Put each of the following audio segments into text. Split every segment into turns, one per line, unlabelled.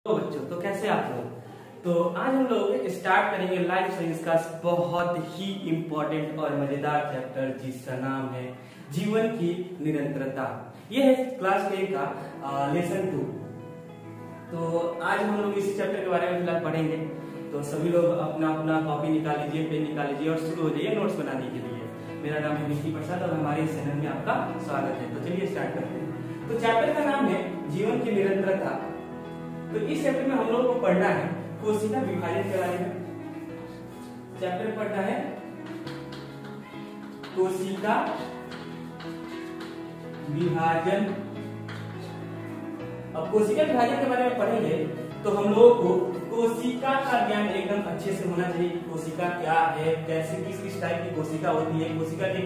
तो बच्चों, तो कैसे आप लोग। तो आज हम लोग स्टार्ट करेंगे लाइफ साइंस का बहुत ही इम्पोर्टेंट और मजेदार चैप्टर जिसका नाम है जीवन की निरंतरता। यह है क्लास 10 का लेसन 2। तो आज हम लोग इसी चैप्टर के बारे में फिलहाल पढ़ेंगे। तो सभी लोग अपना अपना कॉपी निकाल लीजिए, पेन निकाल लीजिए और शुरू हो जाइए नोट्स बनाने के लिए। मेरा नाम है विकी प्रसाद और हमारे इस चैनल में आपका स्वागत है। तो चलिए स्टार्ट करते हैं। तो चैप्टर का नाम है जीवन की निरंतरता। तो इस चैप्टर में हम लोग को पढ़ना है कोशिका विभाजन के बारे में। चैप्टर पढ़ना है कोशिका विभाजन। अब कोशिका विभाजन के बारे में पढ़ेंगे तो हम लोगों को कोशिका का ज्ञान एकदम अच्छे से होना चाहिए कि कोशिका क्या है, कैसे किस किस टाइप की कोशिका होती है, कोशिका के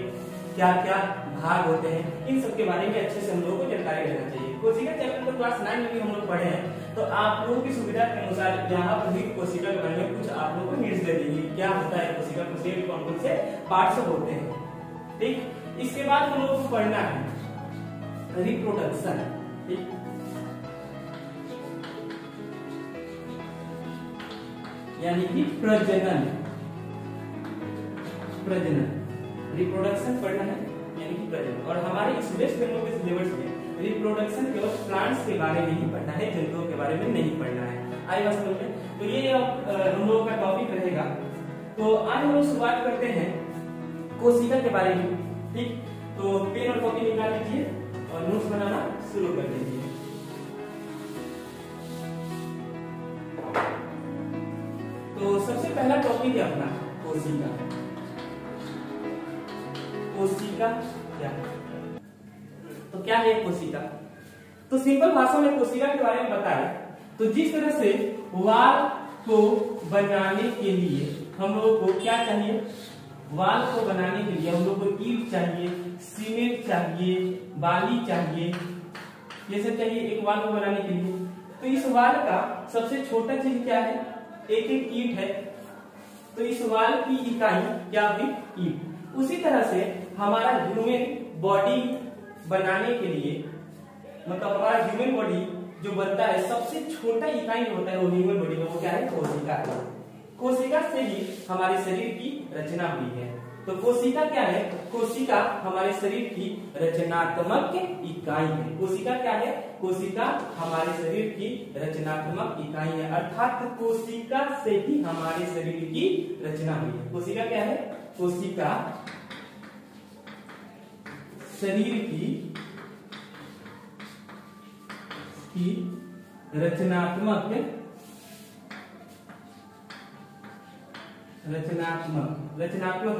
क्या क्या भाग होते हैं, इन सब के बारे में अच्छे से हम लोगों को जानकारी रहना चाहिए। कोशिका चैप्टर तो क्लास 9 में भी हम लोग पढ़े हैं। तो आप लोगों की सुविधा के अनुसार यहाँ पर भी कोशिका के बारे में कुछ आप लोगों को हिंट्स दे देंगे क्या होता है कोशिका, कोशिका के कौन कौन से पार्ट्स होते हैं। ठीक, इसके बाद हम लोगों को पढ़ना है रिप्रोडक्शन। ठीक, यानी कि प्रजनन। रिप्रोडक्शन पढ़ना है यानी कि प्रजनन। और हमारे इस वेस्ट बंगाल के सिलेबस में रिप्रोडक्शन केवल प्लांट्स के बारे में ही पढ़ना है, जंतुओं के बारे में नहीं पढ़ना है। आई बात समझ में। तो ये हम लोगों का टॉपिक रहेगा। तो आज हम लोग शुरुआत करते हैं कोशिका के बारे में। ठीक, तो पेन और कॉपी निकाल लीजिए और नोट्स बनाना शुरू कर दीजिए। तो सबसे पहला टॉपिक है अपना कोशिका। कोशिका क्या है? तो क्या है कोशिका? तो सिंपल भाषा में कोशिका के बारे में बताएं तो जिस तरह से वाल को बनाने के लिए हम लोगों को क्या चाहिए, वाल को बनाने के लिए हम लोग को ईंट चाहिए, सीमेंट चाहिए, बाली चाहिए, ये सब चाहिए एक वाल को बनाने के लिए। तो इस वाल का सबसे छोटा चीज क्या है? एक एक ईंट है। तो इस वाल की इकाई क्या हुई? ईंट। उसी तरह से हमारा ह्यूमन बॉडी बनाने के लिए, मतलब हमारा ह्यूमन बॉडी जो बनता है सबसे छोटा इकाई होता है वो ह्यूमन बॉडी का, वो क्या है? कोशिका है। कोशिका से ही हमारे शरीर की रचना हुई है। तो कोशिका क्या है? कोशिका हमारे शरीर की रचनात्मक इकाई है। कोशिका क्या है? कोशिका हमारे शरीर की रचनात्मक इकाई है, अर्थात कोशिका से ही हमारे शरीर की रचना हुई है। कोशिका क्या है? कोशिका शरीर की रचनात्मक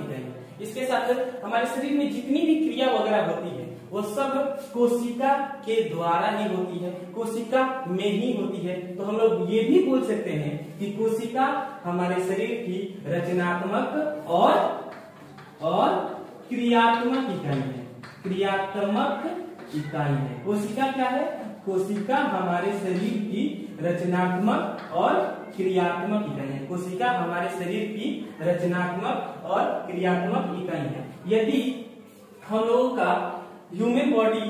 इकाई। इसके साथ हमारे शरीर में जितनी भी क्रिया वगैरह होती है वो सब कोशिका के द्वारा ही होती है, कोशिका में ही होती है। तो हम लोग ये भी बोल सकते हैं कि कोशिका हमारे शरीर की रचनात्मक और क्रियात्मक इकाई है। क्रियात्मक इकाई है। कोशिका क्या है? कोशिका हमारे शरीर की रचनात्मक और क्रियात्मक इकाई है। कोशिका हमारे शरीर की रचनात्मक और क्रियात्मक इकाई है। यदि हम लोगों का ह्यूमन बॉडी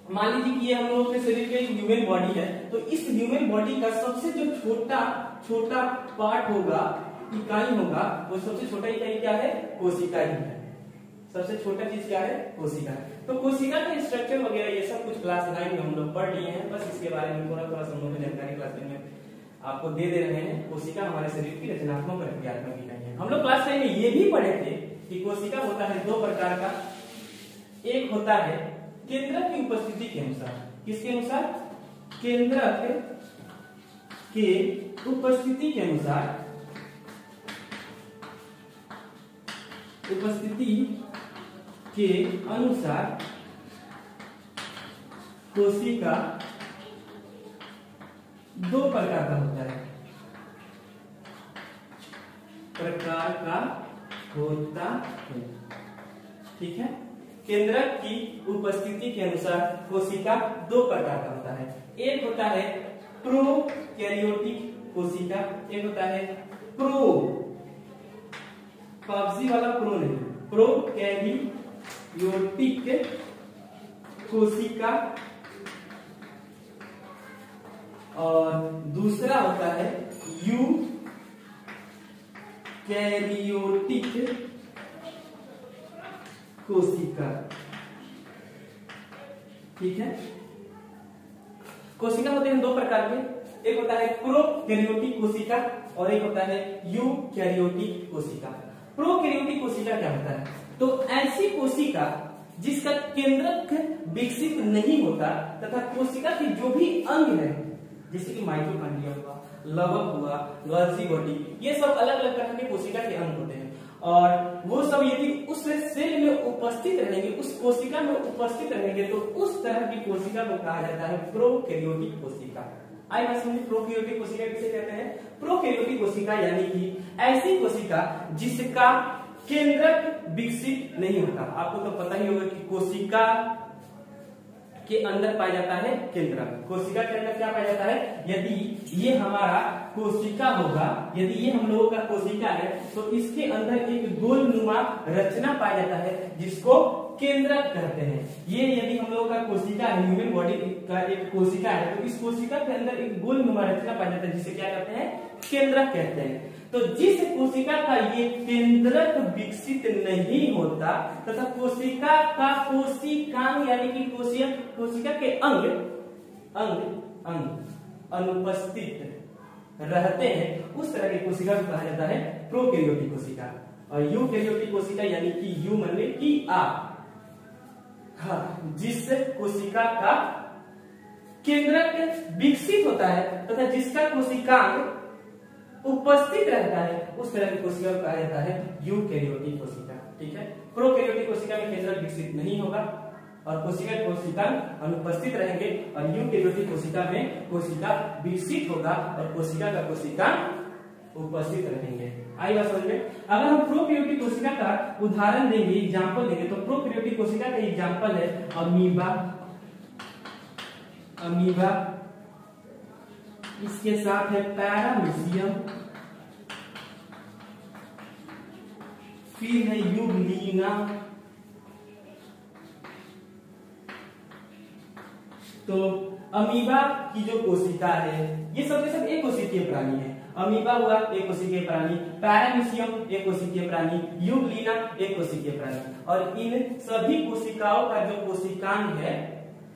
मान लीजिए कि ये हम लोगों के शरीर का एक ह्यूमन बॉडी है, तो इस ह्यूमन बॉडी का सबसे जो छोटा पार्ट होगा, इकाई होगा, वो सबसे छोटा इकाई क्या है? कोशिका ही है। सबसे छोटा चीज क्या है? कोशिका। तो कोशिका का स्ट्रक्चर वगैरह ये सब कुछ क्लास 9 में हम लोग पढ़ लिए हैं। बस इसके बारे में थोड़ा थोड़ा हम लोग जानकारी क्लास 10 में आपको दे रहे हैं। कोशिका हमारे शरीर की रचनात्मक और क्रियात्मक इकाई है। हम लोग क्लास 9 में ये भी पढ़े थे कि कोशिका होता है दो प्रकार का। एक होता है केंद्रक की उपस्थिति के अनुसार। किसके अनुसार? केंद्रक के उपस्थिति के अनुसार। उपस्थिति के अनुसार कोशिका दो प्रकार का होता है। ठीक है, केंद्रक की उपस्थिति के अनुसार कोशिका दो प्रकार का होता है। एक होता है प्रोकैरियोटिक कोशिका, एक होता है कब्जी वाला प्रो नहीं, प्रोकैरियोटिक कोशिका और दूसरा होता है यूकैरियोटिक कोशिका। ठीक है, कोशिका होते हैं दो प्रकार के, एक होता है प्रोकैरियोटिक कोशिका और एक होता है यूकैरियोटिक कोशिका। प्रोकैरियोटिक कोशिका क्या होता है? तो ऐसी कोशिका जिसका केंद्रक विकसित नहीं होता तथा कोशिका के जो भी अंग है, जैसे कि माइटोकॉन्ड्रिया हुआ, लवक हुआ, गोल्गी बॉडी, ये सब अलग अलग तरह के कोशिका के अंग होते हैं और वो सब यदि उस सेल में उपस्थित रहेंगे, उस कोशिका में उपस्थित रहेंगे, तो उस तरह की कोशिका को कहा जाता है प्रोकैरियोटिक कोशिका। आई बात समझिए, प्रोकैरियोटिक कोशिका किसे कहते हैं? प्रोकैरियोटिक कोशिका यानी कि ऐसी कोशिका जिसका केंद्रक विकसित नहीं होता। आपको तो पता ही होगा कि कोशिका के अंदर पाया जाता है केंद्रक। कोशिका के अंदर क्या पाया जाता है? यदि ये हमारा कोशिका होगा, यदि ये हम लोगों का कोशिका है, तो इसके अंदर एक गोलनुमा रचना पाया जाता है जिसको केंद्रक कहते हैं। ये यदि हम लोगों का कोशिका है, ह्यूमन बॉडी का एक कोशिका है, तो इस कोशिका के अंदर एक गोलनुमा रचना पाया जाता है जिसे क्या कहते हैं? केंद्रक कहते हैं। तो जिस कोशिका का ये केंद्रक विकसित नहीं होता तथा कोशिका का कोशिकांग यानी कि कोशिका के अंग अनुपस्थित रहते हैं, उस तरह की कोशिका को कहा जाता है प्रोकैरियोटिक कोशिका। और यूकैरियोटिक कोशिका यानी कि यू माने कि जिस कोशिका का केंद्रक विकसित होता है तथा जिसका कोशिकांग उपस्थित रहता है, उस तरह की कोशिका को कहा जाता है यूकैरियोटिक कोशिका। ठीक है, प्रोकैरियोटिक कोशिका में केंद्रक विकसित नहीं होगा और कोशिकांग अनुपस्थित रहेंगे और यूकैरियोटिक कोशिका में कोशिका विकसित होगा और कोशिका का कोशिकांग उपस्थित रहेंगे। आई बात समझ में? अगर हम प्रोकैरियोटिक कोशिका का उदाहरण देंगे, एग्जांपल देंगे, तो प्रोकैरियोटिक कोशिका का एग्जांपल है अमीबा, इसके साथ है पैरामीशियम, फिर है यूग्लिना, तो अमीबा की जो कोशिका है ये सब के सब एक कोशिकीय प्राणी है। अमीबा हुआ एक कोशिकीय प्राणी, पैरामीशियम एक कोशिकीय प्राणी, यूग्लिना एक कोशिकीय प्राणी, और इन सभी कोशिकाओं का जो कोशिकांग है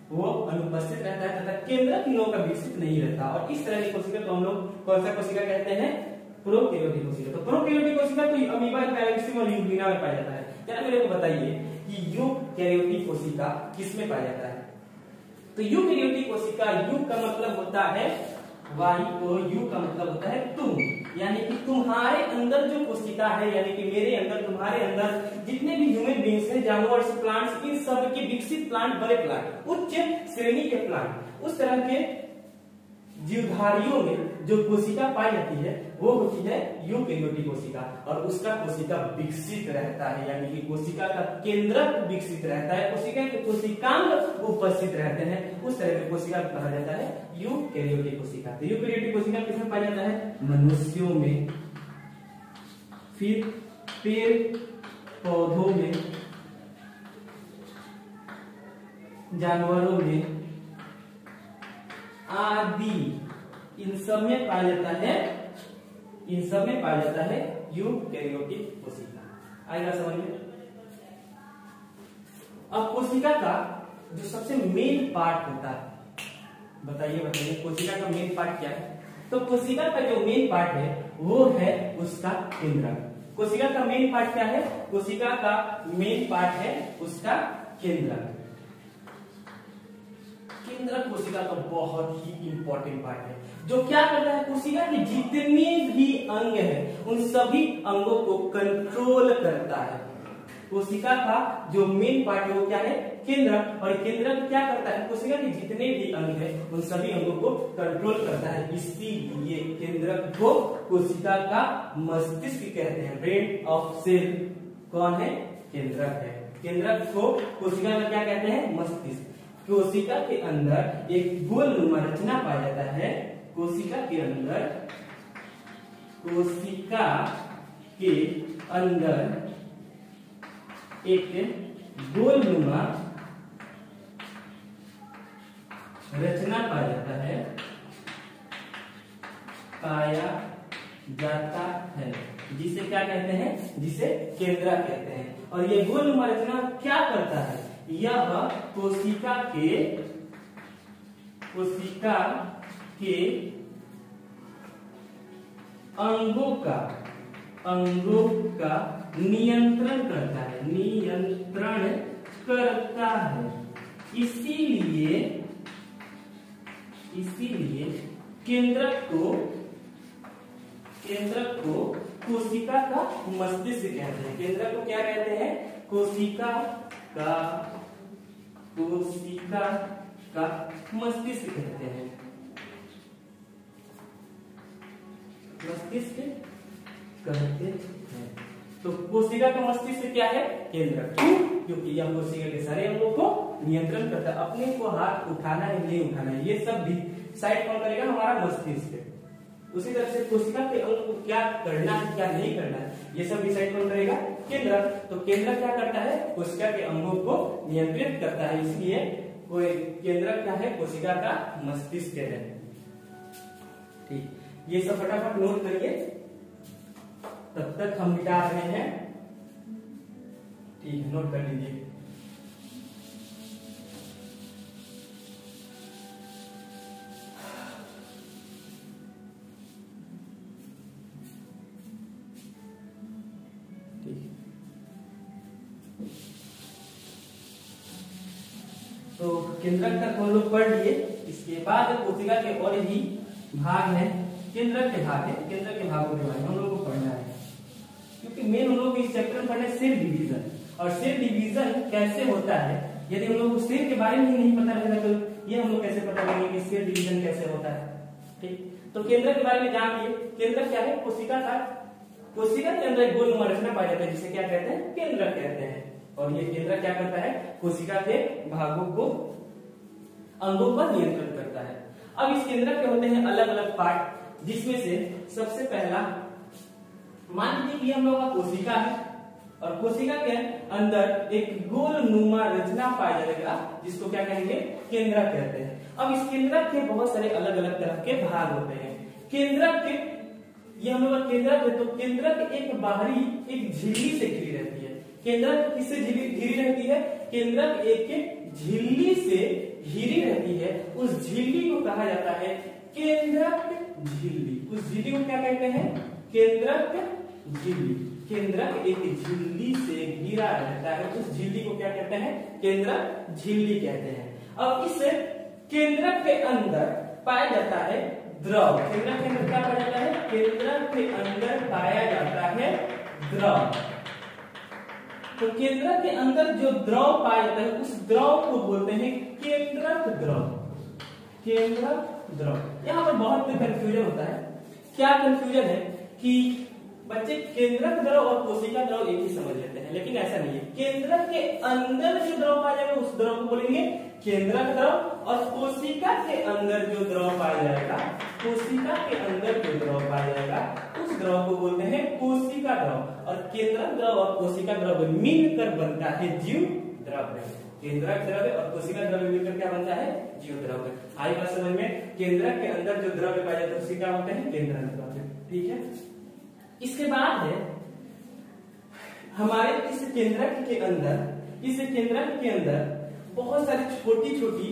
वो अनुपस्थित रहता है तथा केंद्रक इन लोगों का विकसित नहीं रहता। और इस तरह की कोशिका को हम लोग कौन सा कोशिका कहते हैं? प्रोकैरियोटिक कोशिका। तो प्रोकैरियोटिक कोशिका तो अमीबा, पैरामीशियम और यूग्लिना में पाया जाता है। क्या मेरे को बताइए कि यूकैरियोटिक कोशिका किसमें पाया जाता है? तो यूकैरियोटिक कोशिका, यू का मतलब होता है वाई और यू का मतलब होता है तुम, यानी कि तुम्हारे अंदर जो कोशिका है, यानी कि मेरे अंदर, तुम्हारे अंदर जितने भी ह्यूमन बींग्स हैं, जानवर्स, प्लांट्स, इन सब के विकसित प्लांट, बड़े प्लांट, उच्च श्रेणी के प्लांट, उस तरह के जीवधारियों में जो कोशिका पाई जाती है वो होती है यूकैरियोटिक कोशिका और उसका कोशिका विकसित रहता है, यानी कि कोशिका का केंद्रक विकसित रहता है, कोशिका के कोशिकांग उपस्थित रहते हैं, उस तरह की कोशिका को कहा जाता है यूकैरियोटिक कोशिका। तो यूकैरियोटिक कोशिका किसमें पाया जाता है? मनुष्यों में, फिर पेड़ पौधों में, जानवरों में आदि, इन सब में पाया जाता है, इन सब में पाया जाता है यूकैरियोटिक कोशिका। आएगा समझ में? अब कोशिका का जो सबसे मेन पार्ट होता है, बताइए कोशिका का मेन पार्ट क्या है? तो कोशिका का जो मेन पार्ट है वो है उसका केंद्रक। कोशिका का मेन पार्ट क्या है? कोशिका का मेन पार्ट है उसका केंद्रक। केंद्रक कोशिका का बहुत ही इंपॉर्टेंट पार्ट है, जो क्या करता है? कोशिका के जितने भी अंग हैं उन सभी अंगों को कंट्रोल करता है। कोशिका का जो मेन पार्ट है वो क्या है? केंद्रक। और केंद्रक क्या करता है? कोशिका के जितने भी अंग हैं उन सभी अंगों को कंट्रोल करता है। इसीलिए केंद्रक को कोशिका का मस्तिष्क कहते हैं, ब्रेन ऑफ सेल। कौन है? केंद्रक है। केंद्रक को कोशिका का क्या कहते हैं? मस्तिष्क। कोशिका के अंदर एक गोलनुमा रचना पाया जाता है। कोशिका के अंदर एक गोलनुमा रचना पाया जाता है पाया जाता है, जिसे क्या कहते हैं, जिसे केंद्रक कहते हैं। और ये गोलनुमा रचना क्या करता है, यह कोशिका के अंगों का नियंत्रण करता है, इसीलिए केंद्रक को कोशिका का मस्तिष्क कहते हैं। केंद्रक को क्या कहते हैं, कोशिका का मस्तिष्क कहते हैं। मस्तिष्क कहते हैं। तो कोशिका का मस्तिष्क क्या है, केंद्रक। क्यों? क्योंकि यह कोशिका के सारे अंगों को नियंत्रण करता है। अपने को हाथ उठाना है नहीं उठाना है, ये सब भी डिसाइड कौन करेगा, हमारा मस्तिष्क। उसी तरह से कोशिका के अंग को क्या करना है क्या नहीं करना है, ये सब डिसाइड कौन करेगा, केंद्रक। तो केंद्रक क्या करता है, कोशिका के अंगों को नियंत्रित करता है, इसलिए कोई केंद्रक क्या है, कोशिका का मस्तिष्क है। ठीक, ये सब फटाफट नोट करिए, तब तक हम मिटा रहे हैं। ठीक, नोट कर लीजिए। तो केंद्रक तक हम लोग पढ़ लिए। इसके बाद कोशिका के और ही भाग हैं, केंद्रक के भाग है, केंद्रक के भागों के बारे में हम लोग को पढ़ना है, क्योंकि मेन हम लोग इस चैप्टर में पढ़ना है सेल डिवीजन। और सेल डिवीजन कैसे होता है, यदि हम लोग को सेल के बारे में ही नहीं पता रहेगा तो ये हम लोग कैसे पता करेंगे कि सेल डिवीजन कैसे होता है। ठीक, तो केंद्रक के बारे में जान लिए। केंद्रक क्या है, कोशिका के अंदर एक गोलनुमा रचना पाया जाता है, जिसे क्या कहते हैं, केंद्रक कहते हैं। और ये केंद्रक क्या करता है, कोशिका के भागों को, अंगों पर नियंत्रण करता है। अब इस केंद्रक के होते हैं अलग अलग पार्ट, जिसमें से सबसे पहला मान लीजिए कि हम लोग का कोशिका है और कोशिका के अंदर एक गोलनुमा रचना पाया जाएगा, जिसको क्या कहेंगे, केंद्रक कहते हैं। अब इस केंद्रक के बहुत सारे अलग अलग तरह के भाग होते हैं। केंद्रक के, ये हम लोग का केंद्रक है, तो केंद्रक एक बाहरी एक झिल्ली से घिरी रहती है। केंद्रक किससे घिरी रहती है, केंद्रक एक झिल्ली से घिरी रहती है। उस झिल्ली को कहा जाता है केंद्रक झिल्ली। उस झिल्ली को क्या कहते हैं, केंद्रक झिल्ली। केंद्रक एक झिल्ली से घिरा रहता है, उस झिल्ली को क्या कहते हैं, केंद्रक झिल्ली कहते हैं। अब इस केंद्रक के अंदर पाया जाता है द्रव। केंद्रक के अंदर क्या पाया जाता है, केंद्रक के अंदर पाया जाता है द्रव। तो केंद्रक के अंदर जो द्रव पाया जाता है, उस द्रव को बोलते हैं केंद्रक द्रव। केंद्रक द्रव। यहाँ पर बहुत कंफ्यूजन होता है। क्या कंफ्यूजन है कि बच्चे केंद्रक द्रव और कोशिका द्रव एक ही समझ लेते हैं, लेकिन ऐसा नहीं है। केंद्रक के अंदर जो द्रव पाया जाएगा उस द्रव को बोलेंगे केंद्रक द्रव, और कोशिका के अंदर जो द्रव पाया जाएगा, कोशिका के अंदर जो द्रव पाया जाएगा उस द्रव को बोलते हैं कोशिका द्रव। और केंद्रक द्रव और कोशिका द्रव मिलकर बनता है जीव द्रव्य। केंद्रक द्रव्य और कोशिका द्रव्य मिलकर क्या बनता है, जीव द्रव्य। आई बात समझ में। केंद्रक के अंदर जो द्रव्य पाया जाता है उसे क्या बोलते हैं, केंद्रक द्रव्य। ठीक है, इसके बाद है हमारे इस केंद्रक के अंदर बहुत सारी छोटी छोटी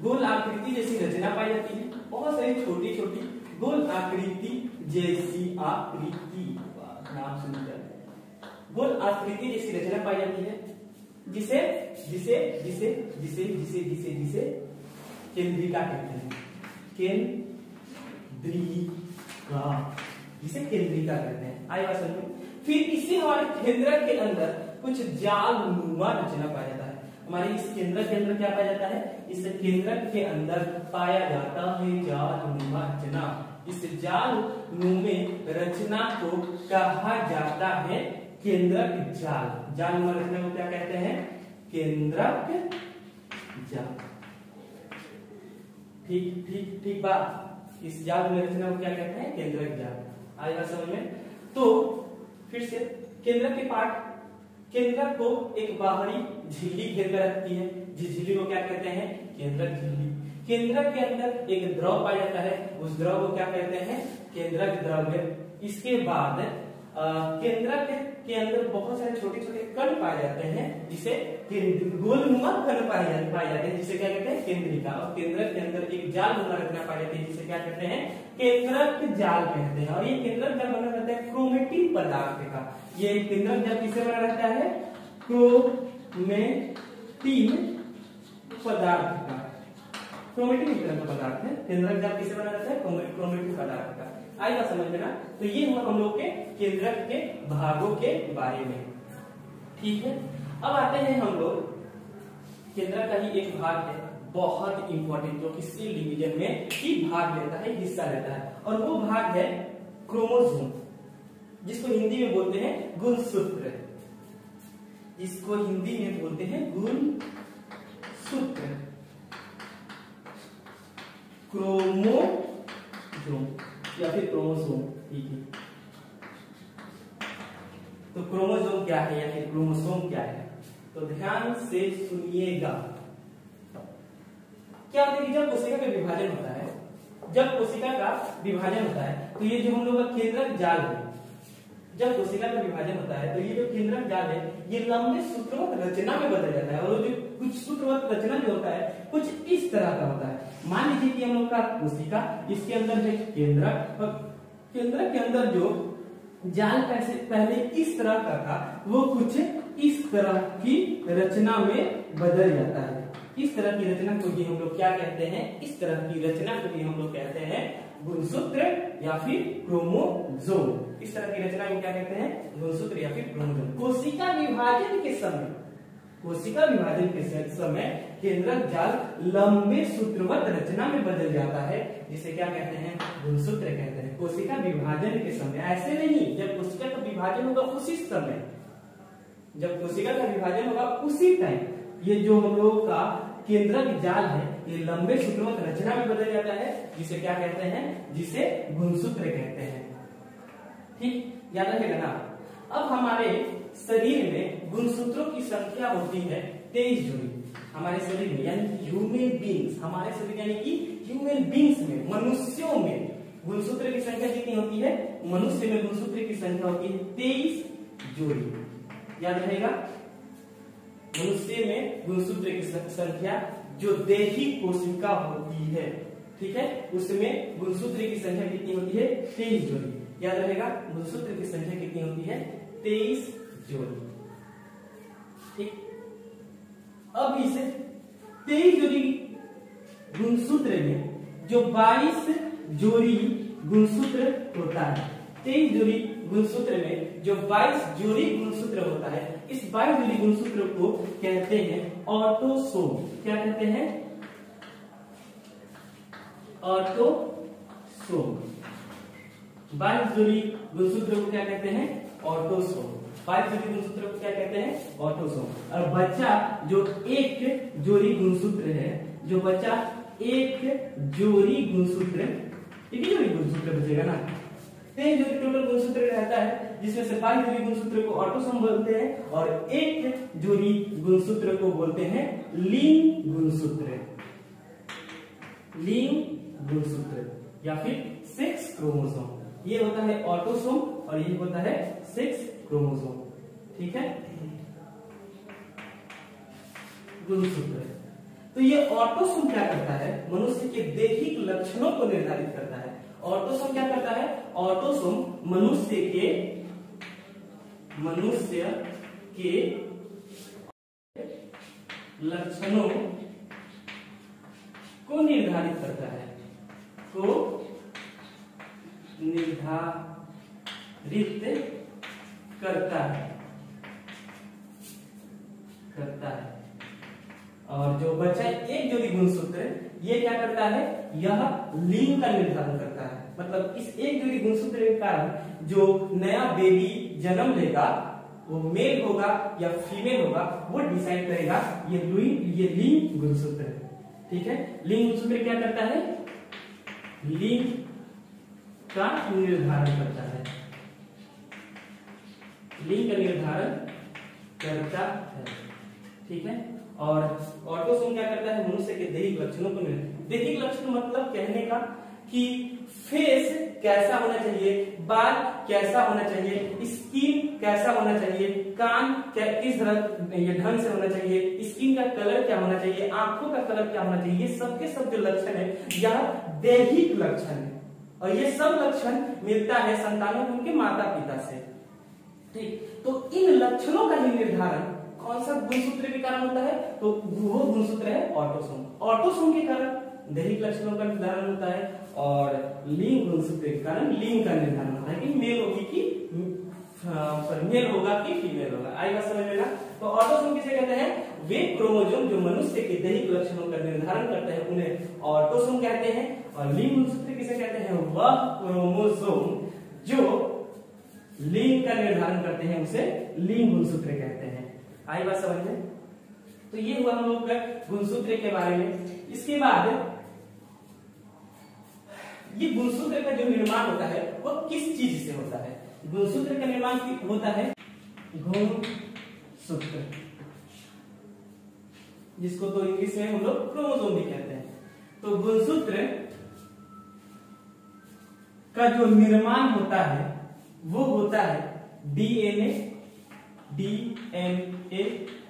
गोल आकृति जैसी रचना पाई जाती है। बहुत सारी छोटी छोटी गोल आकृति जैसी आकृति, नाम सुनकर गोल आकृति जैसी रचना पाई जाती है, जिसे जिसे जिसे जिसे जिसे जिसे जिसे केंद्रिका कहते हैं। केंद्रिका, जिसे केंद्रिका कहते हैं। आई बात समझ। फिर इसी हमारे केंद्रक के अंदर कुछ जालनुमा रचना पाया जाता है। हमारे इस केंद्रक के अंदर क्या पाया जाता है, इस केंद्रक के अंदर पाया जाता है जालनुमा रचना। इस जालनुमे रचना को कहा जाता है केंद्रक जाल। जालनुमा रचना को क्या कहते हैं, केंद्रक जाल। ठीक ठीक ठीक बात। इस जालनुमा रचना को क्या कहते हैं, केंद्रक जाल। आई बात समझ में। तो फिर से केंद्रक के पार्ट, केंद्रक को एक बाहरी झिल्ली घेर कर रखती है, जिस झिल्ली को क्या कहते हैं, केंद्रक झिल्ली। केंद्रक के अंदर एक द्रव पाया जाता है, उस द्रव को क्या कहते हैं? केंद्रक द्रव्य। इसके बाद केंद्रक के अंदर बहुत सारे छोटे छोटे कण पाए जाते हैं, जिसे गोलनुमा कण पाए जाते हैं, जिसे क्या कहते हैं? केंद्रिका। और केंद्रक के अंदर एक जाल नुमा रचना पाई जाती है, जिसे क्या कहते हैं? केंद्रक जाल कहते हैं। और ये केंद्रक जाल बना रहता है क्रोमेटिन पदार्थ का। ये केंद्रक जाल किससे बना रहता है? क्रोमेटिन पदार्थ का। क्रोमेटिन एक तरह का पदार्थ है। केंद्रक जाल किससे बना रहता है? क्रोमेटिन पदार्थ का। आएगा समझ में ना? तो ये हुआ हम लोग के केंद्रक के भागों के बारे में। ठीक है, अब आते हैं हम लोग, केंद्रक का ही एक भाग है बहुत इंपॉर्टेंट, जो कि सेल डिवीजन में ही भाग लेता है, हिस्सा लेता है, और वो भाग है क्रोमोसोम, जिसको हिंदी में बोलते हैं गुणसूत्र। जिसको हिंदी में बोलते हैं गुणसूत्र, क्रोमोसोम या फिर क्रोमोसोम। ठीक है, तो क्रोमोसोम क्या है या फिर क्रोमोसोम क्या है? तो ध्यान से सुनिएगा। क्या होता है कि जब कोशिका का विभाजन होता है, जब कोशिका का विभाजन होता है, तो ये जो हम लोग का केंद्रक जाल है, जब कोशिका का विभाजन होता है तो ये जो केंद्रक जाल है ये लंबे सूत्रवत रचना में बदल जाता है। और जो कुछ सूत्रवत रचना जो होता है कुछ इस तरह का होता है। मान लीजिए कि हम लोग का कोशिका, इसके अंदर है केंद्रक, और केंद्रक के अंदर जो जाल पहले इस तरह का था वो कुछ इस तरह की रचना में बदल जाता है। इस तरह की रचना को भी हम लोग क्या कहते हैं? इस तरह की रचना को भी हम लोग कहते हैं गुणसूत्र या फिर क्रोमोसोम। इस तरह की रचना को क्या कहते हैं? गुणसूत्र या फिर क्रोमोसोम। कोशिका विभाजन के समय, कोशिका विभाजन के समय केंद्रक जाल लंबे सूत्रवत रचना में बदल जाता है, जिसे क्या कहते हैं? गुणसूत्र कहते हैं। कोशिका विभाजन के समय, ऐसे नहीं, जब कोशिका का विभाजन होगा उसी समय, जब कोशिका का विभाजन होगा उसी टाइम ये जो हम लोग का केंद्रक जाल है ये लंबे सूत्रवत रचना में बदल जाता है, जिसे क्या कहते हैं? जिसे गुणसूत्र कहते हैं। ठीक, याद रखेगा ना? अब हमारे शरीर में गुणसूत्रों की संख्या होती है 23 जोड़ी हमारे शरीर में, यानी ह्यूमन बींग्स, हमारे शरीर यानी कि ह्यूमन बींग्स में, मनुष्यों में गुणसूत्र की संख्या कितनी होती है? मनुष्य में गुणसूत्र की संख्या होती है 23 जोड़ी। याद रहेगा, मनुष्य में गुणसूत्र की संख्या जो देही कोशिका होती है, ठीक है, उसमें गुणसूत्र की संख्या कितनी होती है? 23 जोड़ी। याद रहेगा, गुणसूत्र की संख्या कितनी होती है? 23 जोड़ी। ठीक, अब इस 23 जोड़ी गुणसूत्र में जो 22 जोड़ी गुणसूत्र होता है, 23 जोड़ी गुणसूत्र में जो 22 जोड़ी गुणसूत्र होता है, इस 22 जोड़ी गुणसूत्र को कहते हैं ऑटोसोम। क्या कहते हैं? ऑटोसोम। 22 जोड़ी गुणसूत्र को क्या कहते हैं? ऑटोसोम। 22 जोड़ी गुणसूत्र को क्या कहते हैं? ऑटोसोम। और बच्चा जो एक जोड़ी गुणसूत्र है, जो बच्चा एक जोड़ी गुणसूत्र, एक ही जोड़ी गुणसूत्र बचेगा ना, 23 जोड़ी टोटल गुणसूत्र रहता है, जिसमें से 22 जोड़ी गुणसूत्र को ऑटोसोम बोलते हैं और एक जोड़ी गुणसूत्र को बोलते हैं लिंग गुणसूत्र, लिंग गुणसूत्र या फिर सेक्स क्रोमोसोम। ये होता है ऑटोसोम और ये होता है सेक्स क्रोमोसोम। ठीक है, गुणसूत्र। तो ये ऑटोसोम क्या करता है? मनुष्य के दैहिक लक्षणों को निर्धारित करता है। ऑटोसोम क्या करता है? ऑटोसोम मनुष्य के लक्षणों को निर्धारित करता है, करता है। और जो बचा एक जोड़ी गुणसूत्र, ये क्या करता है? यह लिंग का निर्धारण करता है। मतलब इस एक जोड़ी गुणसूत्र के कारण जो नया बेबी जन्म लेगा वो मेल होगा या फीमेल होगा, वो डिसाइड करेगा। ये लिंग गुणसूत्र है। ठीक है, लिंग गुणसूत्र क्या करता है? लिंग का निर्धारण करता है, लिंग का निर्धारण करता है। ठीक है, और ऑटोसोम क्या करता है? मनुष्य के दैहिक लक्षणों को दैहिक लक्षण मतलब कहने का कि फेस कैसा होना चाहिए, बाल कैसा होना चाहिए, स्किन कैसा होना चाहिए, कान किस तरह ये ढंग से होना चाहिए, स्किन का कलर क्या होना चाहिए, आंखों का कलर क्या होना चाहिए, ये सब के सब जो लक्षण है यह दैहिक लक्षण है। और ये सब लक्षण मिलता है संतानों को उनके माता पिता से। ठीक, तो इन लक्षणों का ही निर्धारण कौन सा गुणसूत्र के कारण होता है, तो वो गुणसूत्र है ऑटोसोम। ऑटोसोम के कारण दैहिक लक्षणों का निर्धारण होता है और लिंग गुणसूत्र के कारण लिंग का निर्धारण होता है कि मेल होगी कि मेल होगा कि फीमेल होगा। आई बात समझ में ना। तो ऑटोसोम किसे कहते हैं, वे क्रोमोसोम जो मनुष्य के दैहिक लक्षणों का निर्धारण करते हैं उन्हें ऑटोसोम कहते हैं। और लिंग गुणसूत्र किसे कहते हैं, वह क्रोमोसोम जो लिंग का निर्धारण करते हैं उसे लिंग गुणसूत्र कहते हैं। आई बात समझ में। तो ये हुआ हम लोग गुणसूत्र के बारे में। इसके बाद ये गुणसूत्र का जो निर्माण होता है वो किस चीज से होता है, गुणसूत्र का निर्माण होता है गुणसूत्र, जिसको तो इंग्लिश में हम लोग क्रोमोसोम भी कहते हैं। तो गुणसूत्र का जो निर्माण होता है वो होता है डीएनए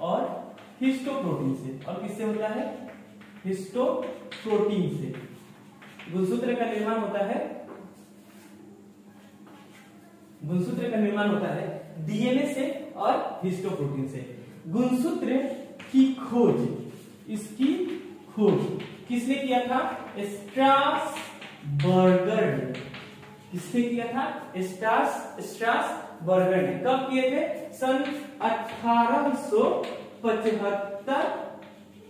और हिस्टोप्रोटीन से। और किससे होता है, हिस्टोप्रोटीन से। गुणसूत्र का निर्माण होता है डीएनए से और हिस्टोप्रोटीन से। गुणसूत्र की खोज, इसकी खोज किसने किया था, स्ट्रासबर्गर ने। किसने किया था, स्ट्रासबर्गर ने। कब किए थे, सन 1875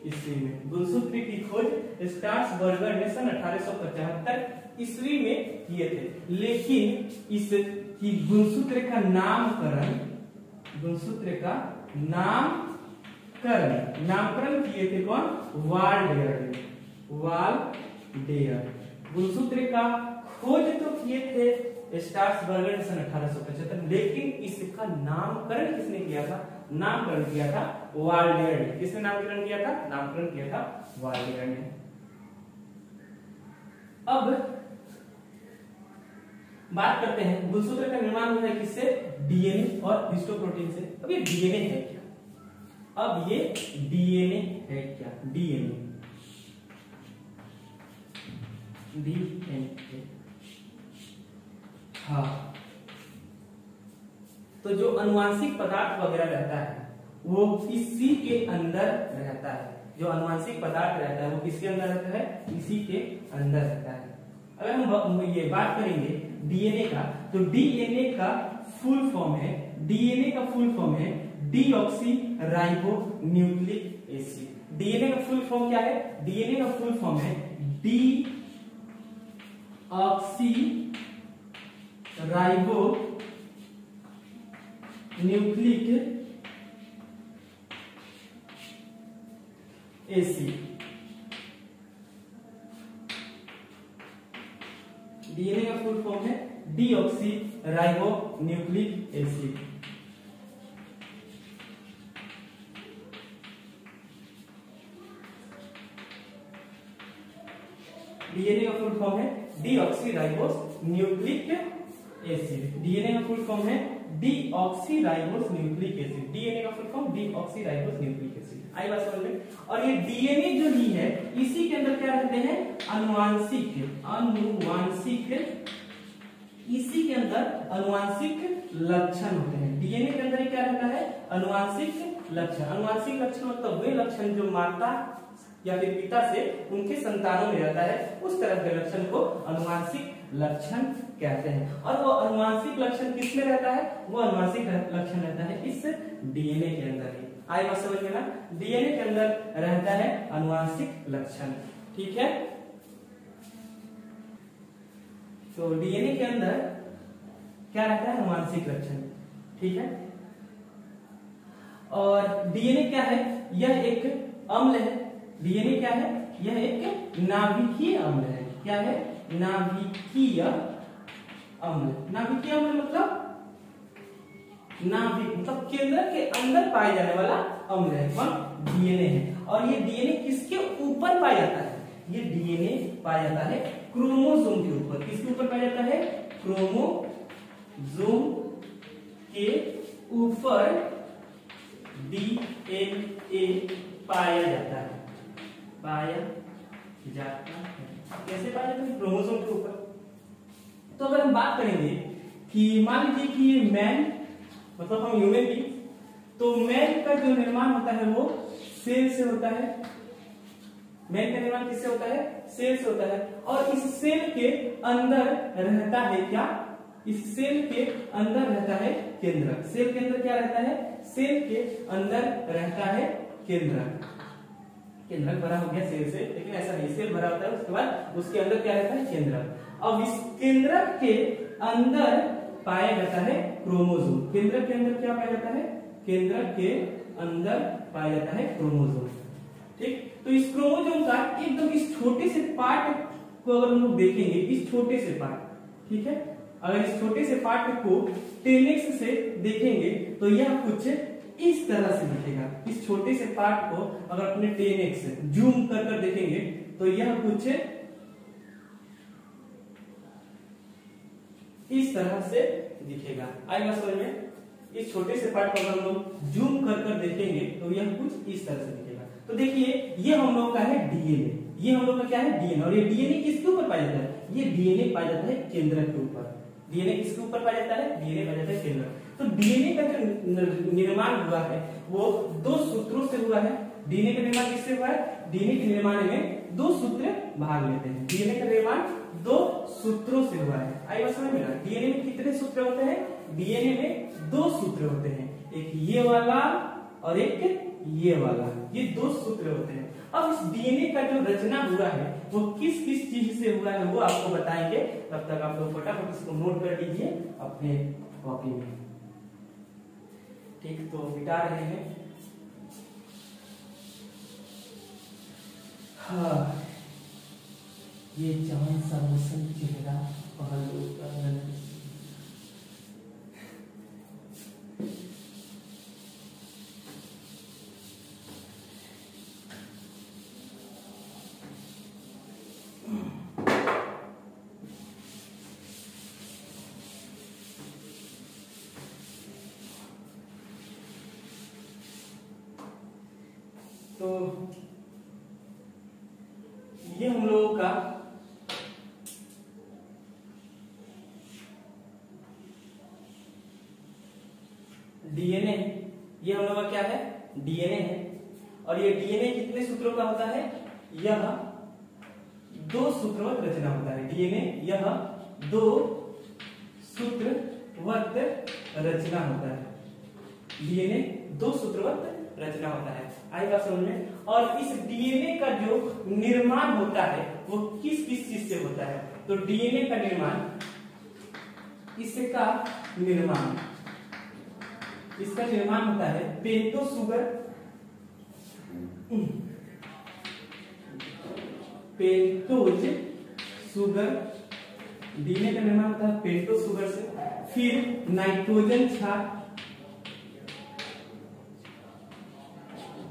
ईस्वी में। गुणसूत्र की खोज स्ट्रासबर्गर ने सन 1875 ईस्वी में किए थे। लेकिन इस गुणसूत्र का नामकरण किए थे कौन, वाल्डेयर। गुणसूत्र का खोज तो किए थे स्ट्रासबर्गर ने सन 1875, लेकिन इसका नामकरण किसने किया था, वाल्डेयर ने। किसने नामकरण किया था, वाल्डेयर ने। अब बात करते हैं गुणसूत्र का निर्माण होता है किससे, डीएनए और हिस्टोप्रोटीन से। अब ये डीएनए है क्या, डीएनए हाँ, तो जो अनुवांशिक पदार्थ वगैरह रहता है वो इसी के अंदर रहता है। जो अनुवांशिक पदार्थ रहता है वो किसके अंदर रहता है, इसी के अंदर रहता है। अगर हम ये बात करेंगे डीएनए का, तो डीएनए का फुल फॉर्म है डीऑक्सीराइबोन्यूक्लिक एसिड। डीएनए का फुल फॉर्म क्या है, डीएनए का फुल फॉर्म है डीऑक्सीराइबोन्यूक्लिक एसिड। डीएनए का फुल फॉर्म है डीऑक्सीराइबोन्यूक्लिक एसिड। डीएनए का फुल फॉर्म है डीऑक्सीराइबोन्यूक्लिक एसिड। डीएनए का फुल फॉर्म है डीऑक्सीराइबोन्यूक्लिक एसिड। डीएनए का फुल फॉर्म डीऑक्सीराइबोन्यूक्लिक एसिड। आई बात समझ में। और ये डीएनए जो ही है इसी के अंदर क्या रहते हैं, अनुवांशिक, इसी के अंदर अनुवांशिक लक्षण होते हैं। डीएनए के अंदर क्या रहता है, अनुवांशिक लक्षण। अनुवांशिक लक्षण मतलब वे लक्षण जो माता या फिर पिता से उनके संतानों में रहता है, उस तरह के लक्षण को अनुवांशिक लक्षण कहते हैं। और वो अनुवांशिक लक्षण किसमें रहता है, वो अनुवांशिक लक्षण रहता है इस डीएनए के अंदर ही। आई बात समझ में ना। डीएनए के अंदर रहता है अनुवांशिक लक्षण। ठीक है, तो डीएनए के अंदर क्या रहता है, अनुवांशिक लक्षण। ठीक है, और डीएनए क्या है, यह एक अम्ल है। डीएनए क्या है, यह एक नाभिकीय अम्ल है। क्या है, नाभिकीय अम्ल। नाभिकीय अम्ल मतलब नाभिक मतलब केंद्र के अंदर पाए जाने वाला अम्ल है, कौन, डीएनए है। और ये डीएनए किसके ऊपर पाया जाता है, ये डीएनए पाया जाता है क्रोमोसोम के ऊपर। किसके ऊपर पाया जाता है? क्रोमोसोम के ऊपर डीएनए पाया जाता है। पाया जाता है कैसे पाया जाता है? क्रोमोसोम के ऊपर। तो अगर हम बात करेंगे कि मान लीजिए कि ये मैन मतलब हम ह्यूमन बीइंग, तो मैन का जो निर्माण होता है वो सेल से होता है। मैन का निर्माण किससे होता है? सेल से होता है। और इस सेल के अंदर रहता है क्या? इस सेल के अंदर रहता है केंद्रक। सेल के अंदर क्या रहता है? सेल के अंदर रहता है केंद्रक। केंद्रक भरा हो गया सेल से, लेकिन ऐसा नहीं, सेल भरा होता है उसके बाद उसके अंदर क्या रहता है? केंद्रक। अब इस केंद्रक के अंदर पाया जाता है क्रोमोसोम। केंद्रक के अंदर क्या पाया जाता है? केंद्रक के अंदर पाया जाता है क्रोमोसोम। ठीक, तो इस क्रोमोसोम का एकदम इस छोटे से पार्ट को अगर हम लोग देखेंगे, इस छोटे से पार्ट, ठीक है, अगर इस छोटे से पार्ट को 10x से देखेंगे तो यह कुछ इस तरह से दिखेगा। इस छोटे से पार्ट को अगर अपने 10x से जूम कर देखेंगे तो यह कुछ इस तरह से दिखेगा। आएगा समझ में? इस छोटे से पार्ट को अगर हम लोग जूम कर देखेंगे तो यह कुछ इस तरह से दिखेगा। तो देखिए ये हम लोग का है डीएनए। ये हम लोग का क्या है? डीएनए। और ये डीएनए किसके ऊपर पाया जाता है? ये डीएनए पाया जाता है केंद्रक के ऊपर। डीएनए किसके ऊपर पाया जाता है? डीएनए पाया जाता है केंद्रक। तो डीएनए का जो निर्माण हुआ है वो 2 सूत्रों से हुआ है। डीएनए का निर्माण किससे हुआ है? डीएनए के निर्माण में 2 सूत्र भाग लेते हैं। डीएनए का निर्माण 2 सूत्रों से हुआ है। आई बात समझ में ना? डीएनए में कितने सूत्र होते हैं? डीएनए में 2 सूत्र होते हैं, एक ये वाला और एक ये वाला। ये 2 सूत्र होते हैं। अब इस डीएनए का जो रचना हुआ है वो किस किस चीज से हुआ है वो आपको बताएंगे। तब तक आप लोग फटाफट इसको नोट कर लीजिए अपने कॉपी में। ठीक, तो मिटा रहे हैं। हाँ, ये चांद सा मौसम चेहरा पहलू का तो ये हम लोगों का डीएनए, ये हम लोग का क्या है? डीएनए है। और ये डीएनए कितने सूत्रों का होता है? यह 2 सूत्रवत रचना होता है। डीएनए यह 2 सूत्रवत रचना होता है। डीएनए 2 सूत्रवत रचना होता है। आई बात समझ में? और इस डीएनए का जो निर्माण होता है वो किस किस चीज से होता है? तो डीएनए का निर्माण, इसका निर्माण होता है पेंटो शुगर, पेंटोज शुगर। डीएनए का निर्माण होता है पेंटो शुगर से। फिर नाइट्रोजन क्षार,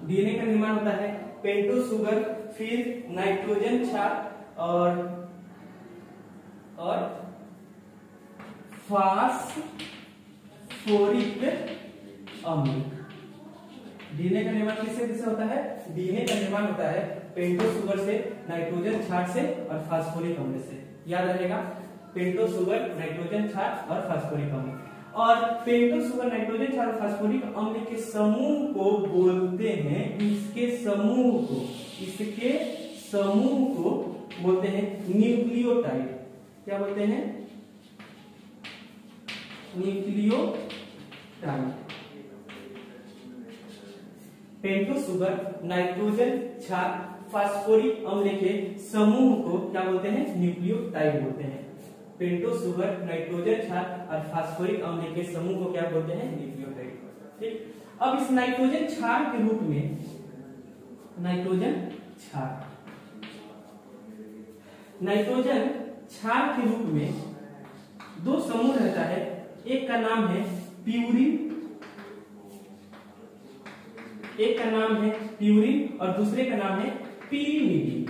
डीएनए का निर्माण होता है पेंटो शुगर, फिर नाइट्रोजन क्षार और फास्फोरिक अम्ल। डीएनए का निर्माण किससे किससे होता है? डीएनए का निर्माण होता है पेंटो शुगर से, नाइट्रोजन क्षार से और फास्फोरिक अम्ल से। याद रहेगा, पेंटो शुगर, नाइट्रोजन क्षार और फास्फोरिक अम्ल। और पेंटो शुगर, नाइट्रोजन क्षार और फास्फोरिक अम्ल के समूह को बोलते हैं, इसके समूह को बोलते हैं न्यूक्लियोटाइड। क्या बोलते हैं? न्यूक्लियोटाइड। पेंटो शुगर, नाइट्रोजन क्षार, फास्फोरिक अम्ल के समूह को क्या बोलते हैं? न्यूक्लियोटाइड बोलते हैं। पेंटो शुगर, नाइट्रोजन क्षार और फास्फोरिक अम्ल के समूह को क्या बोलते हैं? न्यूक्लियोटाइड। ठीक, अब इस नाइट्रोजन क्षार के रूप में, नाइट्रोजन क्षार के रूप में 2 समूह रहता है। एक का नाम है प्यूरिन, और दूसरे का नाम है पीरिमिडीन।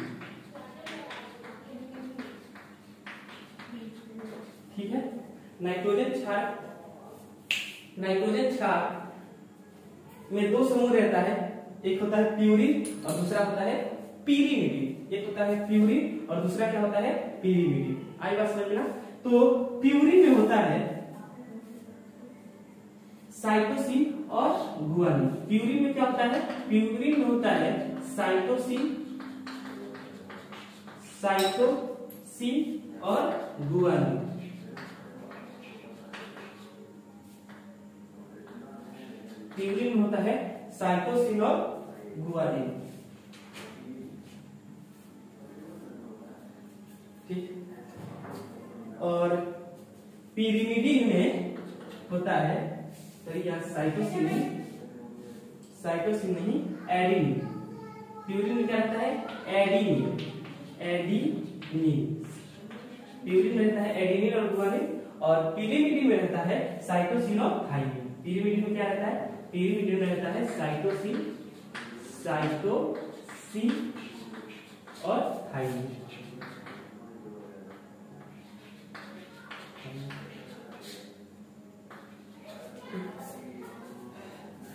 ठीक है। नाइट्रोजन क्षार में दो समूह रहता है, एक होता है प्यूरिन और दूसरा होता है पीरीमिडीन। एक होता है प्यूरिन और दूसरा क्या होता है, पीरीमिडीन। आई बात समझ में ना। तो प्यूरिन में होता है साइटोसिन और गुआनिन। प्यूरिन में क्या होता है, प्यूरिन में होता है साइटोसिन और गुआनिन। प्यूरिन में होता है साइटोसिन और गुआनिन, ठीक। और पीरीमिडीन में होता है, तो यहाँ साइटोसिन नहीं एडिनिन। प्यूरिन में क्या रहता है, एडिनिन। प्यूरिन में रहता है एडिनिन और गुआनिन, और पीरीमिडीन में रहता है साइटोसिन और थाइमिन। पीरीमिडीन में क्या रहता है, पीरीमिडीन में रहता है साइटोसिन और थाइमिन।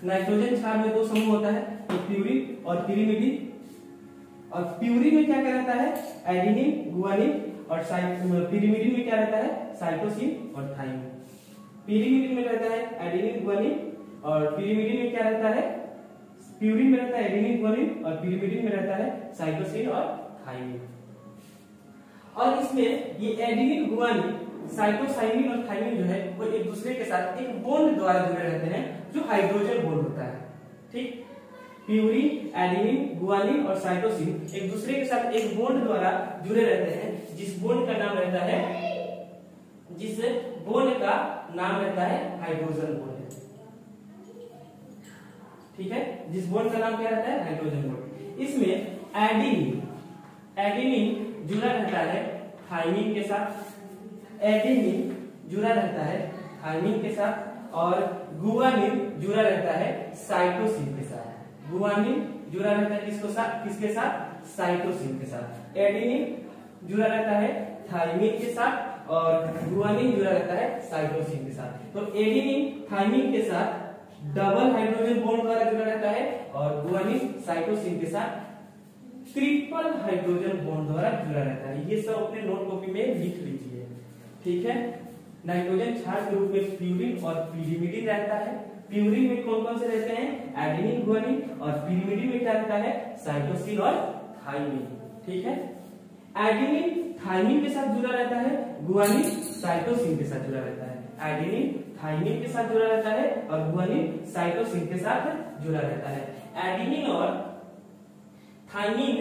नाइट्रोजन क्षार में दो समूह होता है, एक प्यूरिन और पीरीमिडीन। और प्यूरिन में क्या रहता है, एडिनिन गुआनिन, और पीरीमिडीन में क्या रहता है, साइटोसिन और थाइमिन। पीरीमिडीन में रहता है एडिनिन गुआनिन, और पीरीमिडीन में क्या रहता है, प्यूरिन में रहता है एडिनिन गुआनिन, और पीरीमिडीन में रहता है साइटोसिन और थाइमिन। और इसमें ये एडिनिन गुआनिन, साइटोसाइनिन और थाइमिन जो है वो एक दूसरे के साथ एक बॉन्ड द्वारा जुड़े रहते हैं, जो हाइड्रोजन बॉन्ड होता है, ठीक। प्यूरिन, एडिनिन, गुआनिन और साइटोसिन एक दूसरे के साथ एक बॉन्ड द्वारा जुड़े रहते हैं, जिस बॉन्ड का नाम रहता है हाइड्रोजन बॉन्ड, ठीक है। जिस बॉन्ड का नाम क्या रहता है, हाइड्रोजन बॉन्ड। इसमें एडिनिन जुड़ा रहता है थाइमिन के साथ, एडिनिन जुड़ा रहता है थाइमिन के साथ, और गुआनिन जुड़ा रहता है साइटोसिन के साथ। गुआनिन जुड़ा रहता है किसके साथ, साइटोसिन के साथ। एडिनिन जुड़ा रहता है थाइमिन के साथ, और गुआनिन जुड़ा रहता है साइटोसिन के साथ। तो एडिनिन थाइमिन के साथ डबल हाइड्रोजन बॉन्ड द्वारा जुड़ा रहता है, और गुआनिन साइटोसिन के साथ ट्रिपल हाइड्रोजन बॉन्ड द्वारा जुड़ा रहता है। ये सब अपने नोट कॉपी में लिख लीजिए, ठीक है। नाइट्रोजन क्षार के रूप में प्यूरिन और पीरीमिडीन रहता है। प्यूरिन में कौन कौन से रहते हैं, एडिनिन गुआनिन, और पीरीमिडीन में क्या रहता है, साइटोसिन और थाइमिन, ठीक है। एडिनिन थाइमिन के साथ जुड़ा रहता है, गुआनिन साइटोसिन के साथ जुड़ा रहता है। एडिनिन थाइमिन के साथ जुड़ा रहता है, और गुआनिन साइटोसिन के साथ जुड़ा रहता है। एडिनिन और थाइमिन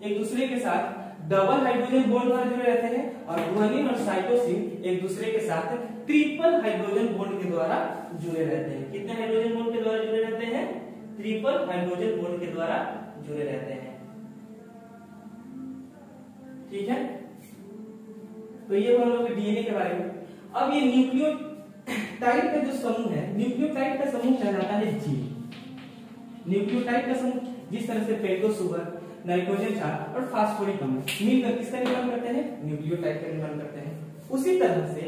एक दूसरे के साथ डबल हाइड्रोजन बॉन्ड द्वारा जुड़े रहते हैं, और गुआनिन और साइटोसिन एक दूसरे के साथ ट्रिपल हाइड्रोजन बॉन्ड के द्वारा जुड़े रहते हैं। कितने हाइड्रोजन बॉन्ड के द्वारा जुड़े रहते हैं, ट्रिपल हाइड्रोजन बॉन्ड के द्वारा जुड़े रहते हैं, ठीक है। तो ये हम लोग डीएनए के बारे में। अब ये न्यूक्लियोटाइड का जो समूह है, न्यूक्लियोटाइड का समूह कहलाता है जीन। न्यूक्लियोटाइड का समूह जिस तरह से पेंटोज सुगर, नाइट्रोजन क्षार और फास्फोरिक अम्ल मिलकर किसका निर्माण करते हैं, न्यूक्लियोटाइड का निर्माण करते हैं। उसी तरह से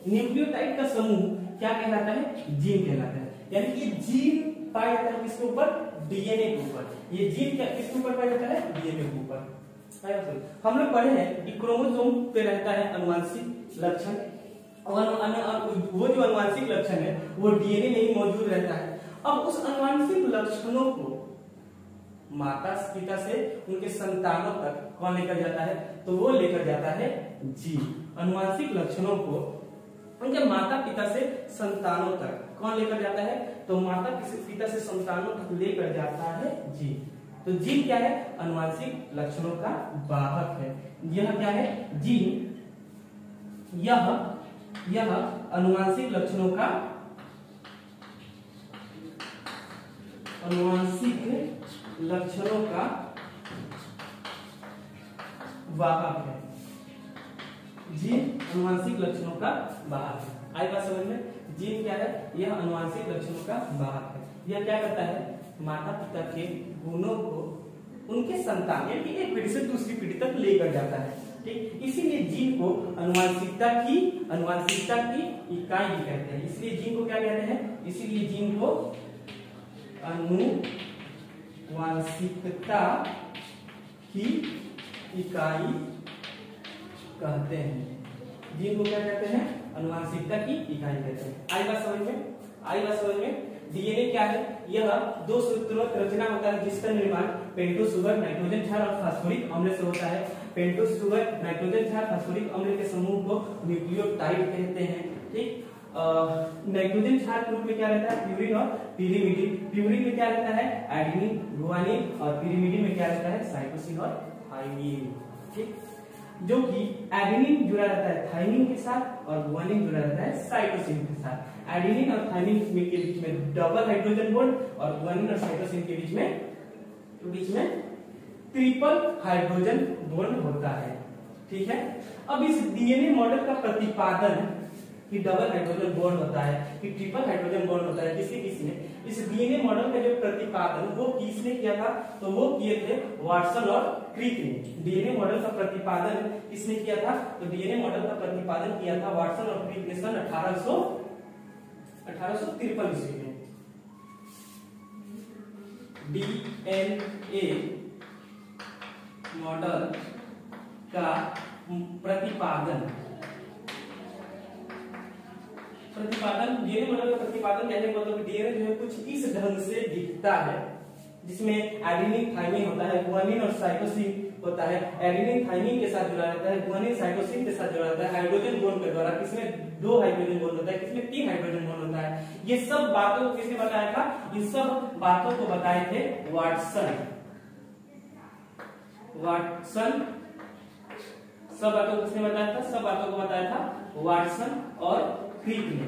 न्यूक्लियोटाइड का समूह क्या कहलाता है, जीन कहलाता है। यानी कि जीन पाया जाता है किसके ऊपर, डीएनए के ऊपर। ये जीन क्या किसके ऊपर पाया जाता है, डीएनए के ऊपर। हम लोग पढ़े हैं कि क्रोमोसोम पे रहता है अनुवांशिक लक्षण, और वो जो अनुवांशिक लक्षण है वो डीएनए में ही मौजूद रहता है। अब उस अनुवांशिक लक्षणों को माता पिता से उनके संतानों तक कौन लेकर जाता है, तो वो लेकर जाता है जीन। अनुवांशिक लक्षणों को उनके माता पिता से संतानों तक कौन लेकर जाता है, तो माता पिता से संतानों तक लेकर जाता है जीन। तो जीन क्या है, अनुवांशिक लक्षणों का वाहक है। यह क्या है, जीन यह अनुवांशिक लक्षणों का वाहक है। जीन अनुवांशिक लक्षणों का वाहक है। आई बात समझ में, जीन क्या है, यह अनुवांशिक लक्षणों का वाहक है। यह क्या करता है, माता पिता के गुणों को उनके संतान यानी एक पीढ़ी से दूसरी पीढ़ी तक लेकर जाता है, ठीक। इसीलिए जीन जीन को अनुवांशिकता की इकाई भी कहते हैं। इसलिए जीन को क्या कहते हैं? इसीलिए जीन को अनुवांशिकता की इकाई कहते हैं। जीन को क्या कहते हैं? अनुवांशिकता की इकाई कहते हैं। आई बात समझ में? डीएनए क्या है? यह दो सूत्रवत रचना होता है जिसका निर्माण पेंटोस शुगर, नाइट्रोजन क्षार और फास्फोरिक अम्ल से होता है। पेंटोस शुगर, नाइट्रोजन क्षार, फास्फोरिक अम्ल के समूह को न्यूक्लियोटाइड कहते हैं। ठीक, नाइट्रोजन क्षार के रूप में क्या रहता है? प्यूरिन और पिरिमिडिन। प्यूरिन में क्या रहता है? एडेनिन, गुआनिन, और पिरिमिडिन में क्या रहता है? साइटोसिन और थाइमिन। ठीक, जो कि एडेनिन जुड़ा रहता है थाइमिन के साथ और गुआनिन जुड़ा रहता है साइटोसिन के साथ। एडेनिन और थाइमिन के बीच में डबल हाइड्रोजन बॉन्ड और गुआनिन और साइटोसिन के बीच में ट्रिपल हाइड्रोजन बॉन्ड होता है। ठीक है, अब इस डीएनए मॉडल का प्रतिपादन कि डबल हाइड्रोजन बॉन्ड होता है कि ट्रिपल हाइड्रोजन बॉन्ड होता है, किसने इस डीएनए मॉडल का जो प्रतिपादन वो किसने किया था? तो वो किए थे वाटसन और क्रिक ने। डीएनए मॉडल का प्रतिपादन किसने किया था? तो डीएनए मॉडल का प्रतिपादन किया था वाटसन और क्रिक ने सन 1853 ईस्वी में। डीएनए मॉडल का प्रतिपादन डीएनए मॉडल का प्रतिपादन कहने का मतलब डीएनए जो है कुछ इस ढंग से दिखता है, जिसमें एडेनिन थाइमिन होता है, गुआनिन और साइटोसिन होता है। एडेनिन थाइमिन के साथ जुड़ा रहता है, गुआनिन साइटोसिन के साथ जुड़ा रहता है हाइड्रोजन बॉन्ड के द्वारा। किसमें 2 हाइड्रोजन बॉन्ड होता है, किसमें 3 हाइड्रोजन बॉन्ड होता है। ये सब बातों को किसने बताया था? इन सब बातों को बताए थे वाटसन। सब बातों को किसने बताया था? सब बातों को बताया था वाटसन और क्रिक ने।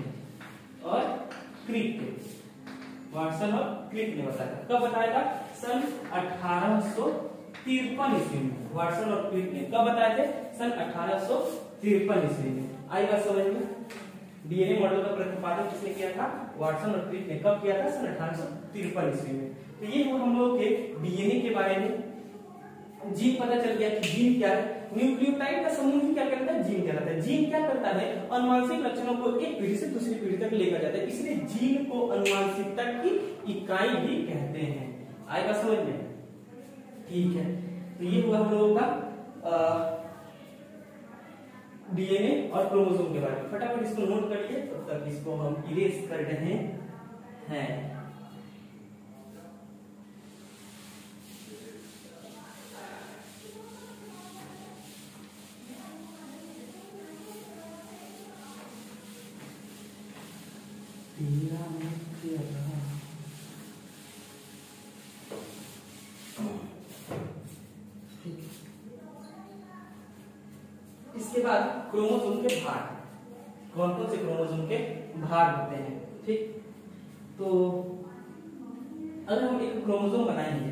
वाटसन और क्रिक ने बताया था। कब बताया था? सन 1853 ईस्वी में। वाटसन और क्रिक ने कब बताए थे? सन 1853 ईस्वी में। आई बात समझ में? डीएनए मॉडल का प्रतिपादन किसने किया था? वाटसन और क्रिक ने। कब किया था? सन 1853 ईस्वी में। तो ये वो हम लोग के डीएनए के बारे में। जीन पता चल गया कि जीन क्या है। न्यूक्लियोटाइड का समूह ही क्या करता है? जीन कहलाता है। जीन क्या करता है? अनुवांशिक लक्षणों को एक पीढ़ी से दूसरी पीढ़ी तक लेकर जाता है, इसलिए जीन को अनुवांशिकता की इकाई भी कहते हैं। आएगा समझ में? ठीक है, तो ये हुआ हम लोगों का डीएनए और क्रोमोसोम के बारे में। फटाफट इसको नोट करिए, तब तक इसको हम इरेज कर रहे हैं। इसके बाद क्रोमोसोम के भाग, कौन कौन से क्रोमोसोम के भाग होते हैं। ठीक, तो अगर हम एक क्रोमोसोम बनाएंगे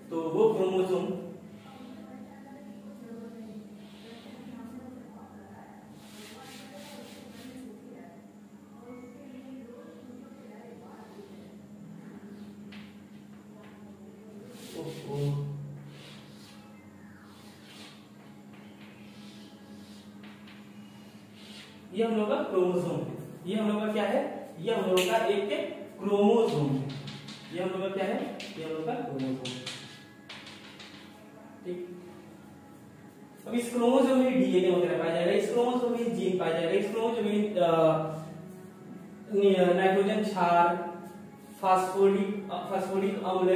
तो वो क्रोमोसोम ये हम लोग का क्रोमोसोम है। ये हम लोग का क्या है? ये हम लोग का एक क्रोमोसोम है। ये हम लोग का क्या है? ये हम लोग का क्रोमोसोम। ठीक, अब इस क्रोमोसोम में डीएनए वगैरह पाया जाएगा, इस क्रोमोसोम में जीन पाया जाएगा, इस क्रोमोसोम में नाइट्रोजन क्षार, फास्फोरिक अम्ल,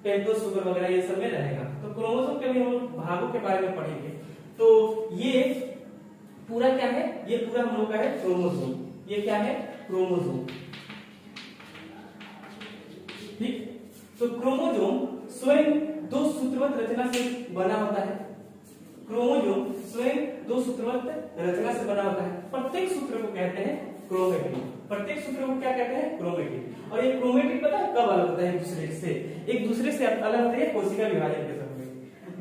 पेंटोस शुगर वगैरह ये सब में रहेगा। तो क्रोमोसोम के भी हम लोग भागों के बारे में पढ़ेंगे। तो ये पूरा क्या है? ये पूरा हम लोग का है क्रोमोसोम। ये क्या है? क्रोमोसोम। ठीक, तो क्रोमोसोम स्वयं 2 सूत्रवत रचना से बना होता है। क्रोमोसोम स्वयं 2 सूत्रवत रचना से बना होता है। प्रत्येक सूत्र को कहते हैं क्रोमेटिड। प्रत्येक सूत्र को क्या कहते हैं? क्रोमेटिड। और ये क्रोमेटिड पता है कब अलग होता है? एक दूसरे से अलग होते हैं कोशिका विभाजन के समय।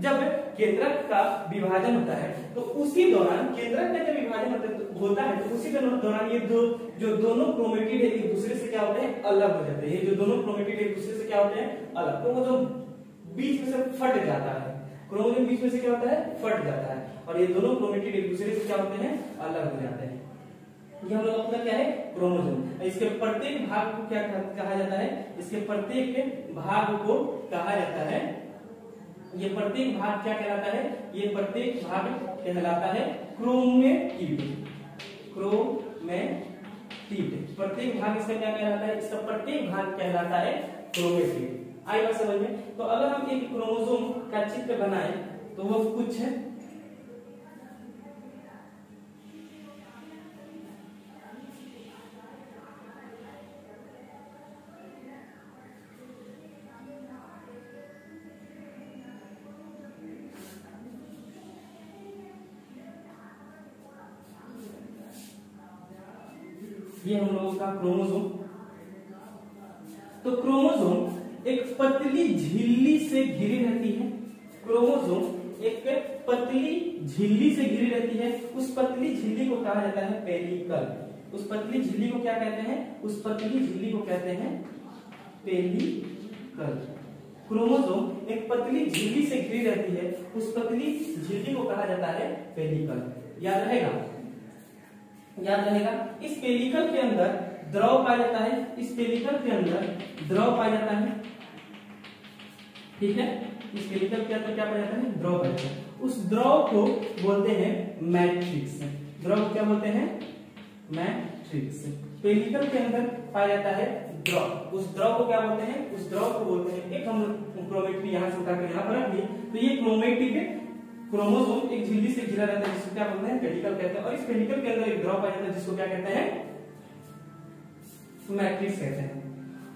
जब केंद्रक का विभाजन होता है तो उसी दौरान केंद्रक का जब विभाजन होता है तो उसी दौरान ये जो दोनों क्रोमेटिड एक दूसरे से क्या होते हैं? अलग हो जाते हैं। ये जो दोनों क्रोमेटिड एक दूसरे से क्या होते हैं? अलग। तो वो जो बीच में से फट जाता है, क्रोमोसोम बीच में से क्या होता है, फट जाता है और ये दोनों क्रोमेटिड एक दूसरे से क्या होते हैं, अलग हो जाते हैं। ये हम लोग अपना क्या है, क्रोमोसोम। इसके प्रत्येक भाग को क्या कहा जाता है, इसके प्रत्येक भाग को कहा जाता है, ये प्रत्येक भाग क्या कहलाता है, ये प्रत्येक भाग कहलाता है क्रोमेटिड। क्रोमेटिड प्रत्येक भाग इसका क्या कहलाता है, इसका प्रत्येक भाग कहलाता है क्रोमेटिड। आई बात समझ में। तो अगर हम एक क्रोमोसोम का चित्र बनाए तो वो कुछ है, ये हम लोगों का क्रोमोसोम। तो क्रोमोसोम एक पतली झिल्ली से घिरी रहती है, क्रोमोसोम एक पतली झिल्ली से घिरी रहती है। उस पतली झिल्ली को कहा जाता है पेलिकल। उस पतली झिल्ली को क्या कहते हैं, उस पतली झिल्ली को कहते हैं पेलिकल। क्रोमोसोम एक पतली झिल्ली से घिरी रहती है, उस पतली झिल्ली को कहा जाता है पेलिकल। याद रहेगा, याद रहेगा। इस पेलिकल के अंदर द्रव पाया जाता है, इस पेलिकल के अंदर द्रव पाया जाता है, ठीक है। इस पेलिकल के अंदर क्या पाया जाता है, द्रव पाया जाता है। उस द्रव को बोलते हैं मैट्रिक्स। द्रव को क्या बोलते हैं, मैट्रिक्स। पेलिकल के अंदर पाया जाता है द्रव, उस द्रव को क्या बोलते हैं, उस द्रव को बोलते हैं, एक हम क्रोमेटिड यहां से उठाकर यहां पर रख दिए तो ये क्रोमेटिड क्रोमोसोम एक झिल्ली से घिरा रहता है जिसको क्या बोलते हैं, पेलिकल कहते हैं। और इस पेलिकल के अंदर एक द्रव पाया जाता है जिसको क्या कहते हैं, मैट्रिक्स कहते हैं।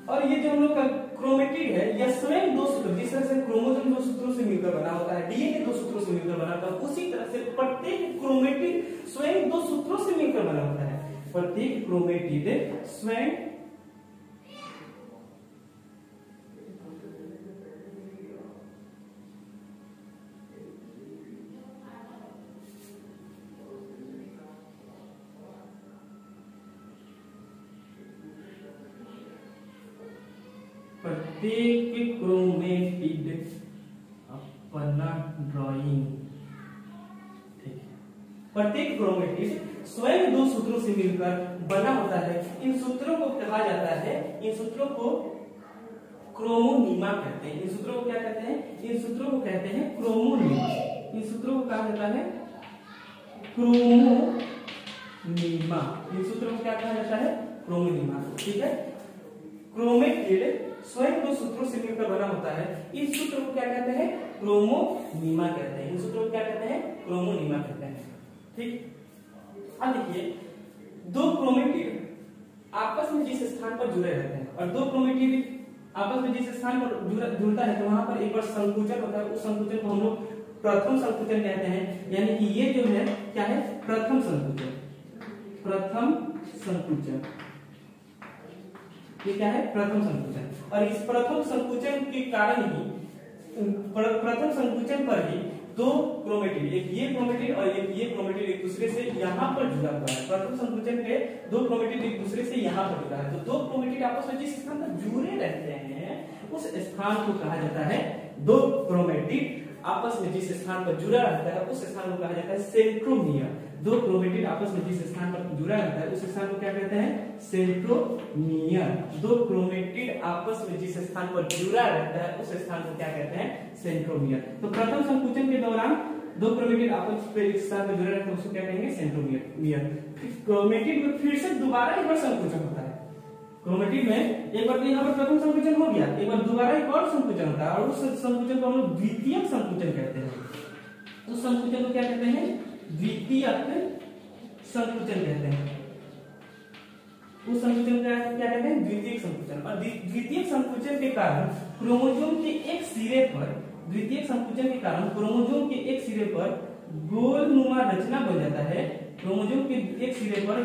और ये जो हम लोग का क्रोमेटिड है यह स्वयं दो सूत्र, जिस तरह से क्रोमोसोम दो सूत्रों से मिलकर बना होता है, डीएनए दो सूत्रों से मिलकर बना होता है, उसी तरह से प्रत्येक क्रोमेटिड स्वयं दो सूत्रों से मिलकर बना होता है। प्रत्येक क्रोमेटिड स्वयं प्रत्येक क्रोमेटिड अपना ड्राइंग, ठीक है। प्रत्येक क्रोमेटिड स्वयं दो सूत्रों से मिलकर बना होता है। इन सूत्रों को कहा जाता है, इन सूत्रों को क्रोमोनीमा कहते हैं। इन सूत्रों को क्या कहते हैं, इन सूत्रों को कहते हैं क्रोमोनीमा। इन सूत्रों को कहा जाता है क्रोमोनीमा। इन सूत्रों को क्या कहा जाता है, क्रोमोनीमा, ठीक है। क्रोमेटिड स्वयं दो सूत्रों से मिलकर बना होता है। इस सूत्र को क्या कहते हैं, क्रोमोनीमा कहते हैं। इन सूत्रों को क्या कहते हैं, क्रोमोनीमा कहते हैं, ठीक। अब देखिए, दो क्रोमेटिड आपस में जिस स्थान पर जुड़े रहते हैं और दो क्रोमेटिड आपस में जिस स्थान पर जुड़ता है तो वहां पर एक बार संकुचन होता है। उस संकुचन को हम लोग प्रथम संकुचन कहते हैं। यानी कि ये जो है क्या है, प्रथम संकुचन। प्रथम संकुचन, ये क्या है, प्रथम संकुचन। और इस प्रथम संकुचन के कारण ही, प्रथम संकुचन पर ही दो क्रोमेटिड, एक ये क्रोमेटिड और एक ये क्रोमेटिड एक दूसरे से यहाँ पर जुड़ा हुआ है। प्रथम संकुचन के दो क्रोमेटिड एक दूसरे से यहाँ पर जुड़ा है। तो दो क्रोमेटिड आपस में जिस स्थान पर जुड़े रहते हैं उस स्थान को कहा जाता है, दो क्रोमेटिड आपस में जिस स्थान पर जुड़ा रहता है उस स्थान को कहा जाता है सेंट्रोमियर। दो क्रोमेटिड आपस में जिस स्थान पर जुड़ा रहता है उस स्थान को क्या कहते हैं, सेंट्रोमियर। दो क्रोमेटिड आपस में जिस स्थान पर जुड़ा रहता है उस स्थान को क्या कहते हैं, सेंट्रोमियर। तो प्रथम संकुचन के दौरान दो क्रोमेटिड आपस में एक स्थान पर जुड़े रहते हैं उसको क्या कहेंगे, सेंट्रोमियर। क्रोमेटिड में फिर से दोबारा एक बार संकुचन होता है। क्रोमेटिड में एक बार तो यहाँ पर प्रथम संकुचन हो गया, एक बार दोबारा एक और संकुचन होता है और उस संकुचन को हम लोग द्वितीयक संकुचन कहते हैं। उस संकुचन को क्या कहते हैं, द्वितीयक संकुचन कहते हैं। उस संकुचन को क्या कहते हैं, द्वितीयक संकुचन। और द्वितीयक संकुचन के कारण क्रोमोसोम के एक सिरे पर, द्वितीयक संकुचन के कारण क्रोमोसोम के एक सिरे पर गोलनुमा रचना बन जाता है। क्रोमोसोम के एक सिरे पर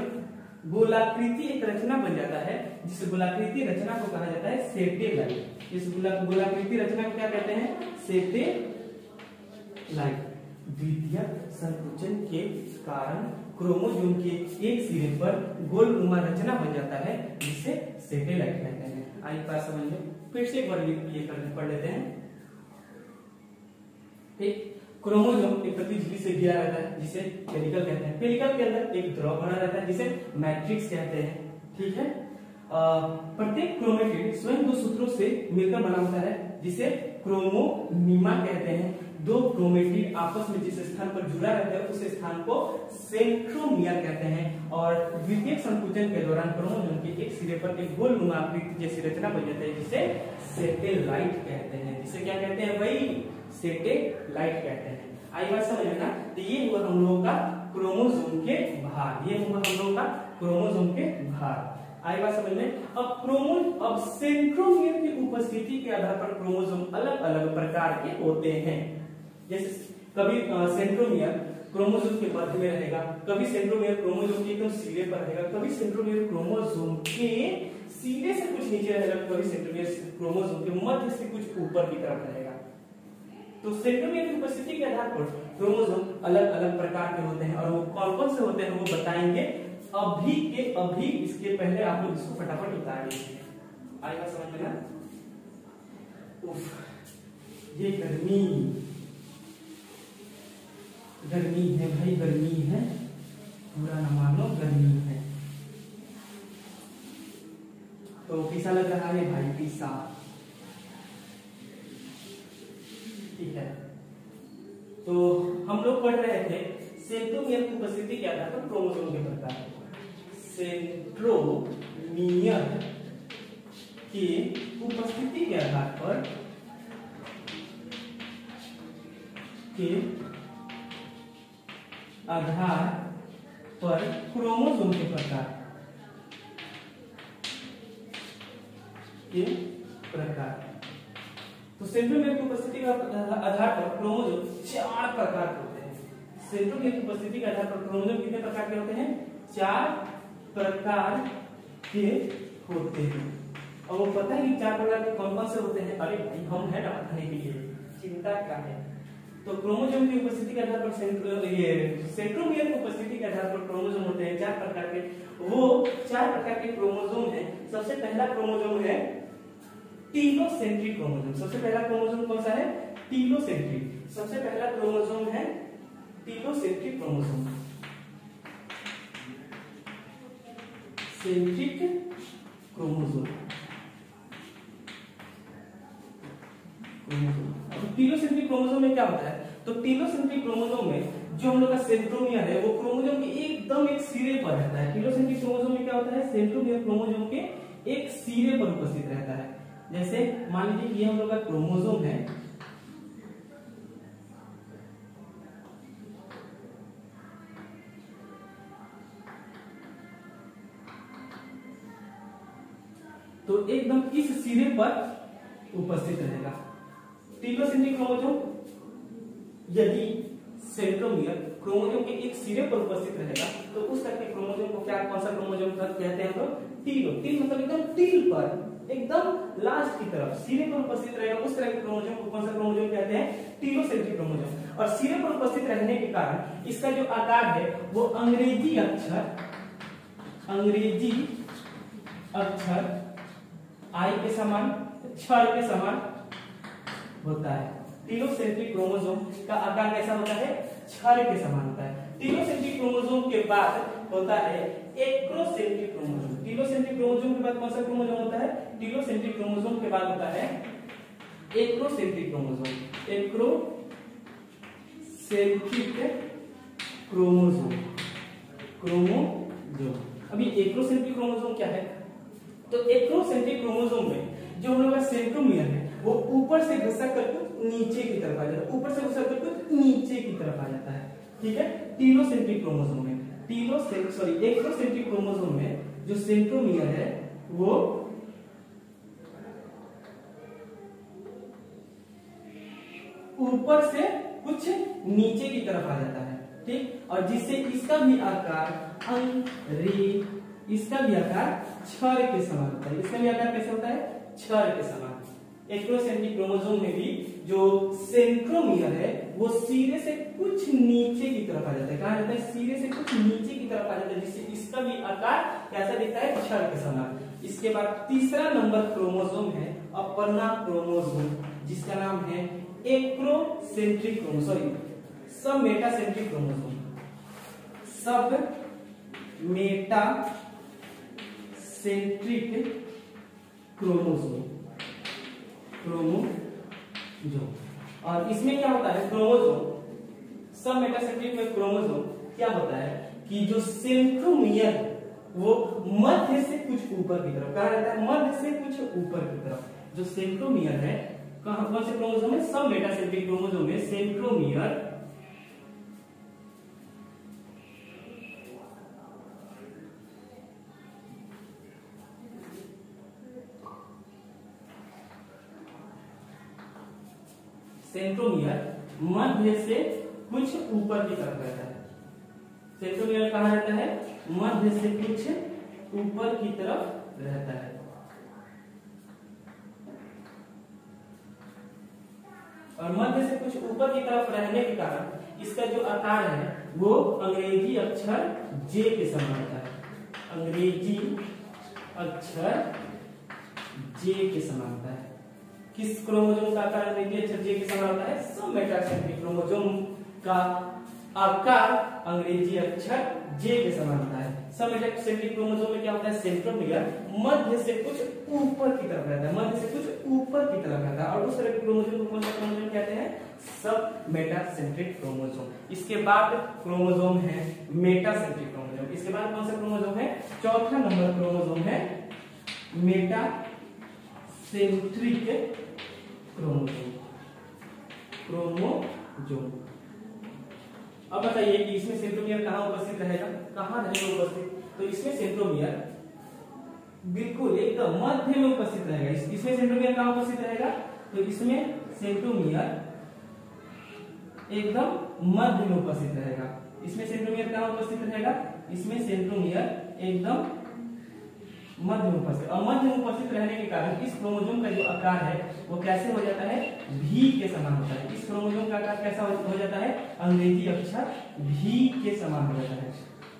गोलाकृति एक रचना बन जाता है, जिस गोलाकृति रचना को कहा जाता है सेटेलाइट। इस गोलाकृति रचना को क्या कहते हैं, सेटेलाइट। द्वितीयक संकुचन के कारण क्रोमोसोम के एक सिरे पर गोलनुमा रचना बन जाता है जिसे सेटेलाइट कहते हैं। आई बात समझ में, फिर से एक बार ये पढ़ लेते हैं। ठीक। क्रोमोसोम एक पतली झिल्ली से घिरा रहता है जिसे पेलिकल कहते हैं। पेलिकल के अंदर एक द्रव बना रहता है जिसे मैट्रिक्स कहते हैं, ठीक है। प्रत्येक क्रोमेटिड स्वयं दो सूत्रों से मिलकर बना होता है जिसे क्रोमोनीमा कहते हैं। दो क्रोमेटिड आपस में जिस स्थान पर जुड़ा रहता है उस स्थान को सेंट्रोमियर कहते हैं। और द्वितीयक संकुचन के दौरान क्रोमोसोम के एक सिरे पर एक गोलनुमा आकृति जैसी रचना बन जाती है जिसे सैटेलाइट कहते हैं। जिसे क्या कहते हैं भाई? सैटेलाइट कहते हैं। आई बात समझ में ना? तो ये हुआ हम लोगों का क्रोमोसोम के भाग, ये हुआ हम लोगों का क्रोमोसोम के भाग। आई बात समझ में? अब सेंट्रोमियर की उपस्थिति के आधार पर क्रोमोसोम अलग अलग प्रकार के होते हैं। जैसे कभी सेंट्रोमियर क्रोमोसोम के मध्य में रहेगा, कभी सेंट्रोमियर क्रोमोसोम के एकदम सिरे पर रहेगा, कभी सेंट्रोमियर क्रोमोसोम के सिरे से कुछ नीचे रहेगा, कभी सेंट्रोमियर क्रोमोसोम के मध्य से कुछ ऊपर की तरफ रहेगा। तो सेंट्रोमियर की उपस्थिति के आधार पर क्रोमोसोम अलग अलग प्रकार के होते हैं और वो कौन कौन से होते हैं वो बताएंगे अभी के अभी। इसके पहले आप लोग इसको फटाफट उतार लीजिए। आएगा समझ में ना? उफ, ये गर्मी है भाई, गर्मी है, पूरा न मानो गर्मी है। तो कैसा लग रहा है भाई? पीसा, ठीक है। तो हम लोग पढ़ रहे थे सेंट्रोमियर की उपस्थिति के आधार पर क्रोमोसोम के प्रकार। सेंट्रोमियर की उपस्थिति के आधार पर क्रोमोसोम के प्रकार तो सेंट्रोमियर की उपस्थिति के आधार पर क्रोमोसोम 4 प्रकार के होते हैं। सेंट्रोमियर की उपस्थिति के आधार पर क्रोमोसोम कितने प्रकार के होते हैं? 4 प्रकार के होते हैं। और वो पता है कि 4 प्रकार के कौन कौन से होते हैं? अरे भाई हम है ना बताने के लिए, चिंता क्या है। तो क्रोमोसोम की उपस्थिति के आधार पर सेंट्रोमियर की उपस्थिति के आधार पर क्रोमोसोम होते हैं 4 प्रकार के। वो 4 प्रकार के क्रोमोसोम है। सबसे पहला क्रोमोसोम है टीलोसेंट्रिक क्रोमोसोम। सबसे पहला क्रोमोसोम कौन सा है? टीलोसेंट्रिक। सबसे पहला क्रोमोसोम है telocentric chromosome. Centric chromosome. Telocentric chromosome में क्या होता है? तो टीलोसेंट्रिक क्रोमोसोम में जो हम लोग का सेंट्रोमियर है वो क्रोमोसोम के एकदम एक सिरे पर रहता है। टीलोसेंट्रिक क्रोमोसोम में क्या होता है? सेंट्रोमियर क्रोमोसोम के एक सिरे पर उपस्थित रहता है। जैसे मान लीजिए ये हम लोग का क्रोमोसोम है, तो एकदम इस सिरे पर उपस्थित रहेगा टीलोसेंट्रिक क्रोमोसोम। यदि सेंट्रोमियर क्रोमोसोम के एक सिरे पर उपस्थित रहेगा तो उस तरह के क्रोमोसोम को क्या, कौन सा क्रोमोसोम कहते हैं? तो टीलो। टील मतलब एकदम टील पर, एकदम लास्ट की तरफ सिरे पर उपस्थित रहेगा उस तरह के क्रोमोसोम को कौन सा क्रोमोसोम कहते हैं? Telocentric chromosome. और सिरे पर उपस्थित रहने के कारण इसका जो आकार है वो अंग्रेजी अक्षर आई के समान, क्षर के समान होता है। टीलोसेंट्रिक क्रोमोसोम का आकार कैसा होता है? क्षर के समान होता है। टीलोसेंट्रिक क्रोमोसोम के बाद होता है एक्रोसेंट्रिक क्रोमोसोम। टीलोसेंट्रिक क्रोमोसोम के बाद कौन सा क्रोमोसोम होता है? टीलोसेंट्रिक क्रोमोसोम के बाद होता है एक्रोसेंट्रिक क्रोमोसोम। Acrocentric chromosome. अभी एक्रोसेंट्रिक क्रोमोसोम क्या है? तो एक्रोसेंट्रिक क्रोमोसोम में जो हम लोग का सेंट्रोमियर है वो ऊपर से घसक कर कुछ नीचे की तरफ आ जाता है, ऊपर से घसक कर कुछ नीचे की तरफ आ जाता है, ठीक है। टीलोसेंट्रिक क्रोमोसोम में एक्रोसेंट्रिक क्रोमोसोम में जो सेंट्रोमियर है वो ऊपर से कुछ नीचे की तरफ आ जाता है, ठीक। और जिससे इसका भी आकार क्षर के समान होता है। इसका भी आकार कैसे होता है? क्षर के समान। एक्रोसेंट्रिक क्रोमोसोम में भी जो सेंट्रोमियर है वो सिरे से कुछ नीचे की तरफ आ जाता है। कहा जाता है? सिरे से कुछ नीचे की तरफ आ जाता है, जिससे इसका भी आकार कैसा दिखता है? क्षर के समान। इसके बाद तीसरा नंबर क्रोमोसोम है अपना क्रोमोसोम, जिसका नाम है एक्रोसेंट्रिक क्रोमोसोम, सॉरी सब मेटासेंट्रिक क्रोमोसोम, सब मेटासेंट्रिक क्रोमोसोम, क्रोमोसोम। और इसमें क्या होता है, क्रोमोसोम, सब मेटासेंट्रिक में क्रोमोसोम क्या होता है कि जो सेंट्रोमियर वो मध्य से कुछ ऊपर की तरफ, कहा रहता है मध्य से कुछ ऊपर की तरफ, जो सेंट्रोमियर है, कहां कौन से क्रोमोसोम में, सब मेटासेंट्रिक क्रोमोसोम में सेंट्रोमियर सेंट्रोमियर मध्य से कुछ ऊपर की तरफ रहता है। सेंट्रोमियर कहां रहता है, मध्य से कुछ ऊपर की तरफ रहता है। और मध्य से कुछ ऊपर की तरफ रहने के कारण इसका जो आकार है वो अंग्रेजी अक्षर जे के समान होता है, अंग्रेजी अक्षर जे के समान होता है। किस क्रोमोसोम का आकार अंग्रेजी अक्षर जे के समान होता है, सब मेटासेंट्रिक क्रोमोसोम का आकार अंग्रेजी अक्षर जे के समान होता है। सब मेटासेंट्रिक क्रोमोसोम में क्या होता है, सेंट्रोमियर मध्य से कुछ ऊपर की तरफ रहता है, मध्य से कुछ ऊपर की तरफ रहता है। और उस तरह के क्रोमोसोम को कौन सा क्रोमोसोम कहते हैं, सब मेटासेंट्रिक क्रोमोसोम। इसके बाद क्रोमोसोम है मेटासेंट्रिक क्रोमोसोम। इसके बाद कौन सा क्रोमोसोम है, चौथा नंबर क्रोमोसोम है मेटासेंट्रिक क्रोमोसोम, क्रोमोसोम। अब बताइए कि इसमें सेंट्रोमियर कहां उपस्थित रहेगा, कहां रहेगा उपस्थित, तो इसमें सेंट्रोमियर बिल्कुल एकदम मध्य में उपस्थित रहेगा। इसमें सेंट्रोमियर कहां उपस्थित रहेगा, तो इसमें सेंट्रोमियर एकदम मध्य में उपस्थित रहेगा। इसमें सेंट्रोमियर कहां उपस्थित रहेगा, इसमें सेंट्रोमियर एकदम मध्य में उपस्थित, और मध्य में उपस्थित रहने के कारण इस क्रोमोसोम का जो आकार है वो कैसे हो जाता है, भी के समान होता है। इस क्रोमोसोम का आकार कैसा हो जाता है, अंग्रेजी अक्षर भी के समान हो जाता है।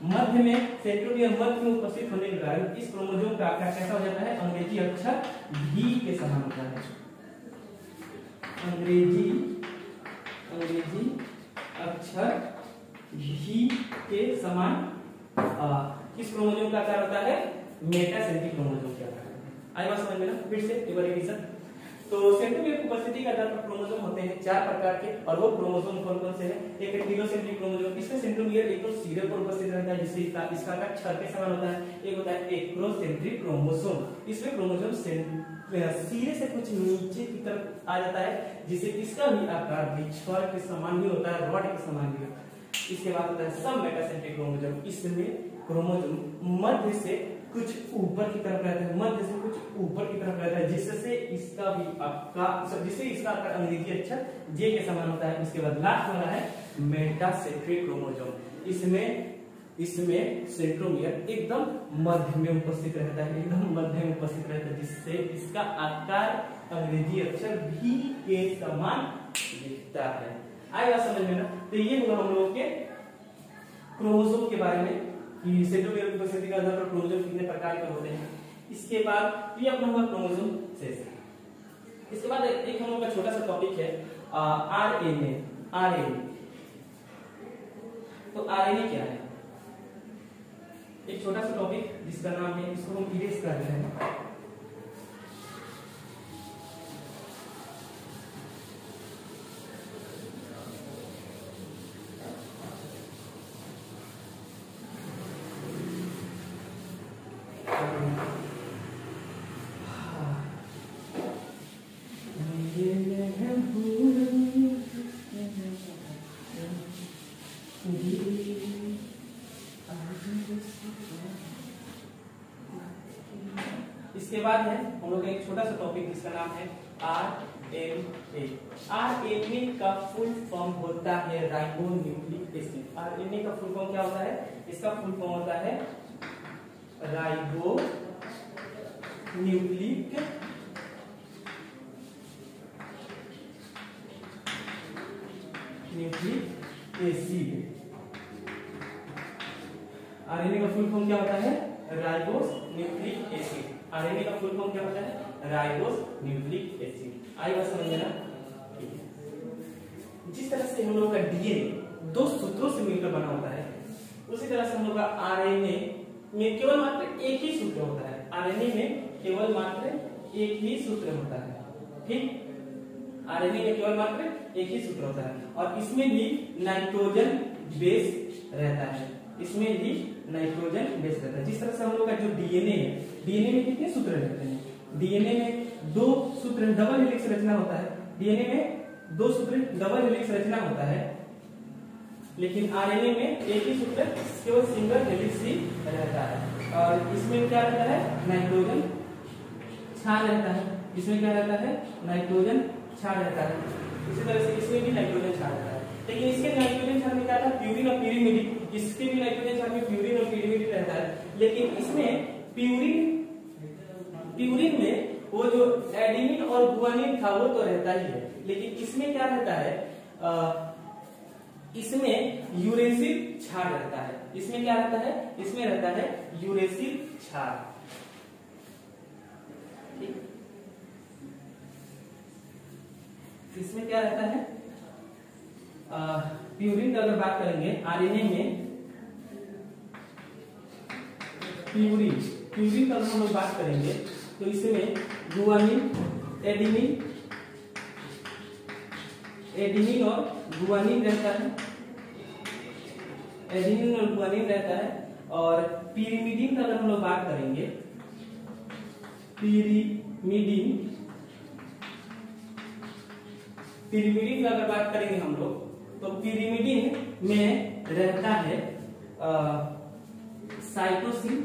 मध्य में सेंट्रोमियर मध्य में उपस्थित होने के कारण इस क्रोमोसोम का आकार कैसा हो जाता है, अंग्रेजी अक्षर भी के समान होता है। अंग्रेजी अक्षर भी के समान किस क्रोमोसोम का आकार होता है, मेटासेंट्रिक क्रोमोसोम का आकार। आई बात समझ में ना, फिर से एक बार रिवीजन। तो सेंट्रोमियर की उपस्थिति के आधार पर क्रोमोसोम होते हैं 4 प्रकार के, और वो क्रोमोसोम कौन कौन से हैं, एक है टीलोसेंट्रिक क्रोमोसोम, इसमें सेंट्रोमियर एक तो सिरे पर उपस्थित रहता है जिससे इसका आकार 6 के समान होता है। एक होता है एक्रोसेंट्रिक क्रोमोसोम, इसमें क्रोमोसोम सिरे से कुछ नीचे की तरफ आ जाता है जिससे इसका भी आकार भी 6 के समान ही होता है, रॉड के समान भी होता है। इसके बाद होता है सब मेटासेंट्रिक क्रोमोसोम, इसमें क्रोमोसोम मध्य से कुछ ऊपर की तरफ रहता है, मध्य से कुछ ऊपर की तरफ रहता है जिससे इसका भी आकार, जिससे इसका आकार अंग्रेजी अक्षर जे के समान होता है। उसके बाद लास्ट वाला है मेटासेंट्रिक क्रोमोसोम, इसमें सेंट्रोमियर एकदम मध्य में उपस्थित रहता है, एकदम मध्य में उपस्थित रहता है जिससे इसका आकार अंग्रेजी अक्षर भी के समान दिखता है। आएगा समझ में ना। तो ये हुआ हम लोगों के क्रोमोसोम के बारे में कि सेंट्रोमियर की उपस्थिति के आधार पर क्रोमोसोम कितने प्रकार के होते हैं। इसके बाद ये अपना हुआ क्रोमोसोम शेष। इसके बाद एक हम लोग का छोटा सा टॉपिक है आरएनए। तो आरएनए क्या है, एक छोटा सा टॉपिक जिसका नाम है, इसको हम इरेज कर रहे हैं। इसके बाद है हम लोग एक छोटा सा टॉपिक जिसका नाम है आरएनए। आरएनए का फुल फॉर्म होता है राइबोन्यूक्लिक एसिड। आरएनए का फुल फॉर्म क्या होता है, इसका फुल फॉर्म होता है राइबोन्यूक्लिक एसिड। आरएनए का फुल फॉर्म क्या होता है, राइबोस न्यूक्लिक एसिड। आरएनए का फुल फॉर्म क्या होता है, राइबोस न्यूक्लिक एसिड। आई बात समझ में ना, ठीक है। जिस तरह से हम लोग का डीएनए 2 सूत्रों से मिलकर बना होता है, उसी तरह से हम लोग का आरएनए में केवल मात्र एक ही सूत्र होता है। आरएनए में केवल मात्र एक ही सूत्र होता है, ठीक। आरएनए में केवल मात्र एक ही सूत्र होता है और इसमें भी नाइट्रोजन बेस रहता है, इसमें भी नाइट्रोजन बेस रहता है। जिस तरह से हम लोग का जो डीएनए है, डीएनए में कितने सूत्र रहते हैं? डीएनए में 2 सूत्र डबल हेलिक्स रचना होता है, डीएनए में 2 सूत्र डबल हेलिक्स रचना होता है, लेकिन आरएनए में एक ही सूत्र केवल सिंगल हेलिक्स ही रहता है। और इसमें क्या रहता है? नाइट्रोजन क्षार रहता है। इसमें क्या रहता है? नाइट्रोजन क्षार रहता है। इसी तरह से इसमें भी नाइट्रोजन क्षार रहता है, लेकिन इसके नाइट्रोजन क्षार में क्या था? प्यूरिन और पिरिमिडिन। इसके भी नाइट्रोजन क्षार में प्यूरिन और पिरिमिडिन रहता है, लेकिन इसमें प्यूरिन में वो जो एडेनिन और गुआनिन था वो तो रहता ही है, लेकिन इसमें क्या रहता है? इसमें यूरेसिल क्षार रहता है। इसमें क्या रहता है? इसमें रहता है यूरेसिल क्षार, ठीक। इसमें क्या रहता है? प्यूरिन का अगर बात करेंगे, आरएनए में प्यूरिन का अगर हम लोग बात करेंगे तो इसमें गुआनिन, एडेनिन और गुआनिन रहता है, एडेनिन और गुआनिन रहता है। और पिरिमिडिन का अगर हम लोग बात करेंगे, पिरिमिडिन का अगर बात करेंगे हम लोग तो पिरिमिडिन में रहता है साइटोसिन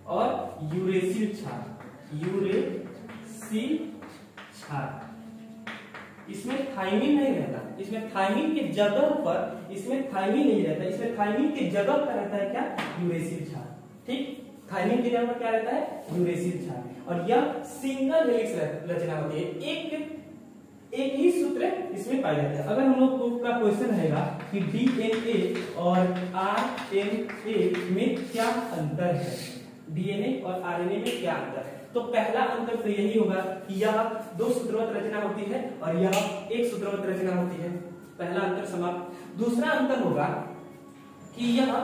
और यूरेसिल क्षार। इसमें थाइमिन नहीं रहता, इसमें थाइमिन की जगह पर इसमें थाइमिन नहीं रहता, इसमें थाइमिन की जगह पर रहता है क्या? यूरेसिल क्षार, ठीक। थाइमिन की जगह पर क्या रहता है? यूरेसिल क्षार। और यह सिंगल हेलिक्स रचना होती है, एक ही सूत्र इसमें पाया जाता है। अगर हम लोग का क्वेश्चन रहेगा कि डीएनए और आरएनए में क्या अंतर है, डीएनए और आरएनए में क्या अंतर है, तो पहला अंतर तो यही होगा कि यह 2 सूत्रवत रचना होती है और यह एक सूत्रवत रचना होती है। पहला अंतर समाप्त। दूसरा अंतर होगा कि यह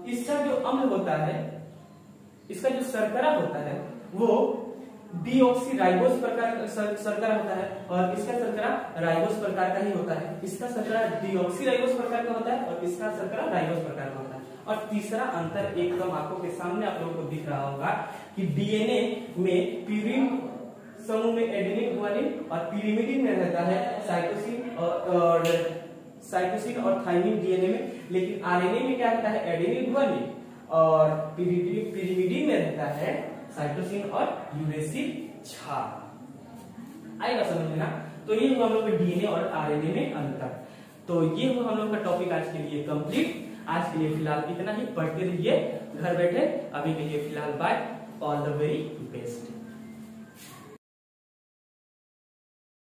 इसका जो अम्ल होता है, इसका जो शर्करा होता है वो डीऑक्सीराइबोस प्रकार का शर्करा होता है और इसका शर्करा राइबोस प्रकार का ही होता है। इसका शर्करा डीऑक्सीराइबोस प्रकार का होता है और इसका शर्करा राइबोस प्रकार का होता है। और तीसरा अंतर एकदम आंखों के सामने आप लोगों को दिख रहा होगा कि डीएनए में प्यूरिन समूह में एडेनिन, गुआनिन और पिरिमिडिन में रहता है साइटोसिन और थाइमिन डीएनए में, लेकिन आरएनए में क्या रहता है? एडेनिन, गुआनिन और पिरिमिडिन में रहता है साइटोसिन और यूरेसिल क्षार। आएगा समझ में ना? तो ये हुआ हम लोग डीएनए और आरएनए में अंतर। तो ये हुआ हम लोग का टॉपिक आज के लिए कंप्लीट। आज के लिए फिलहाल इतना ही, पढ़ते रहिए घर बैठे। अभी के लिए फिलहाल bye, all the very best.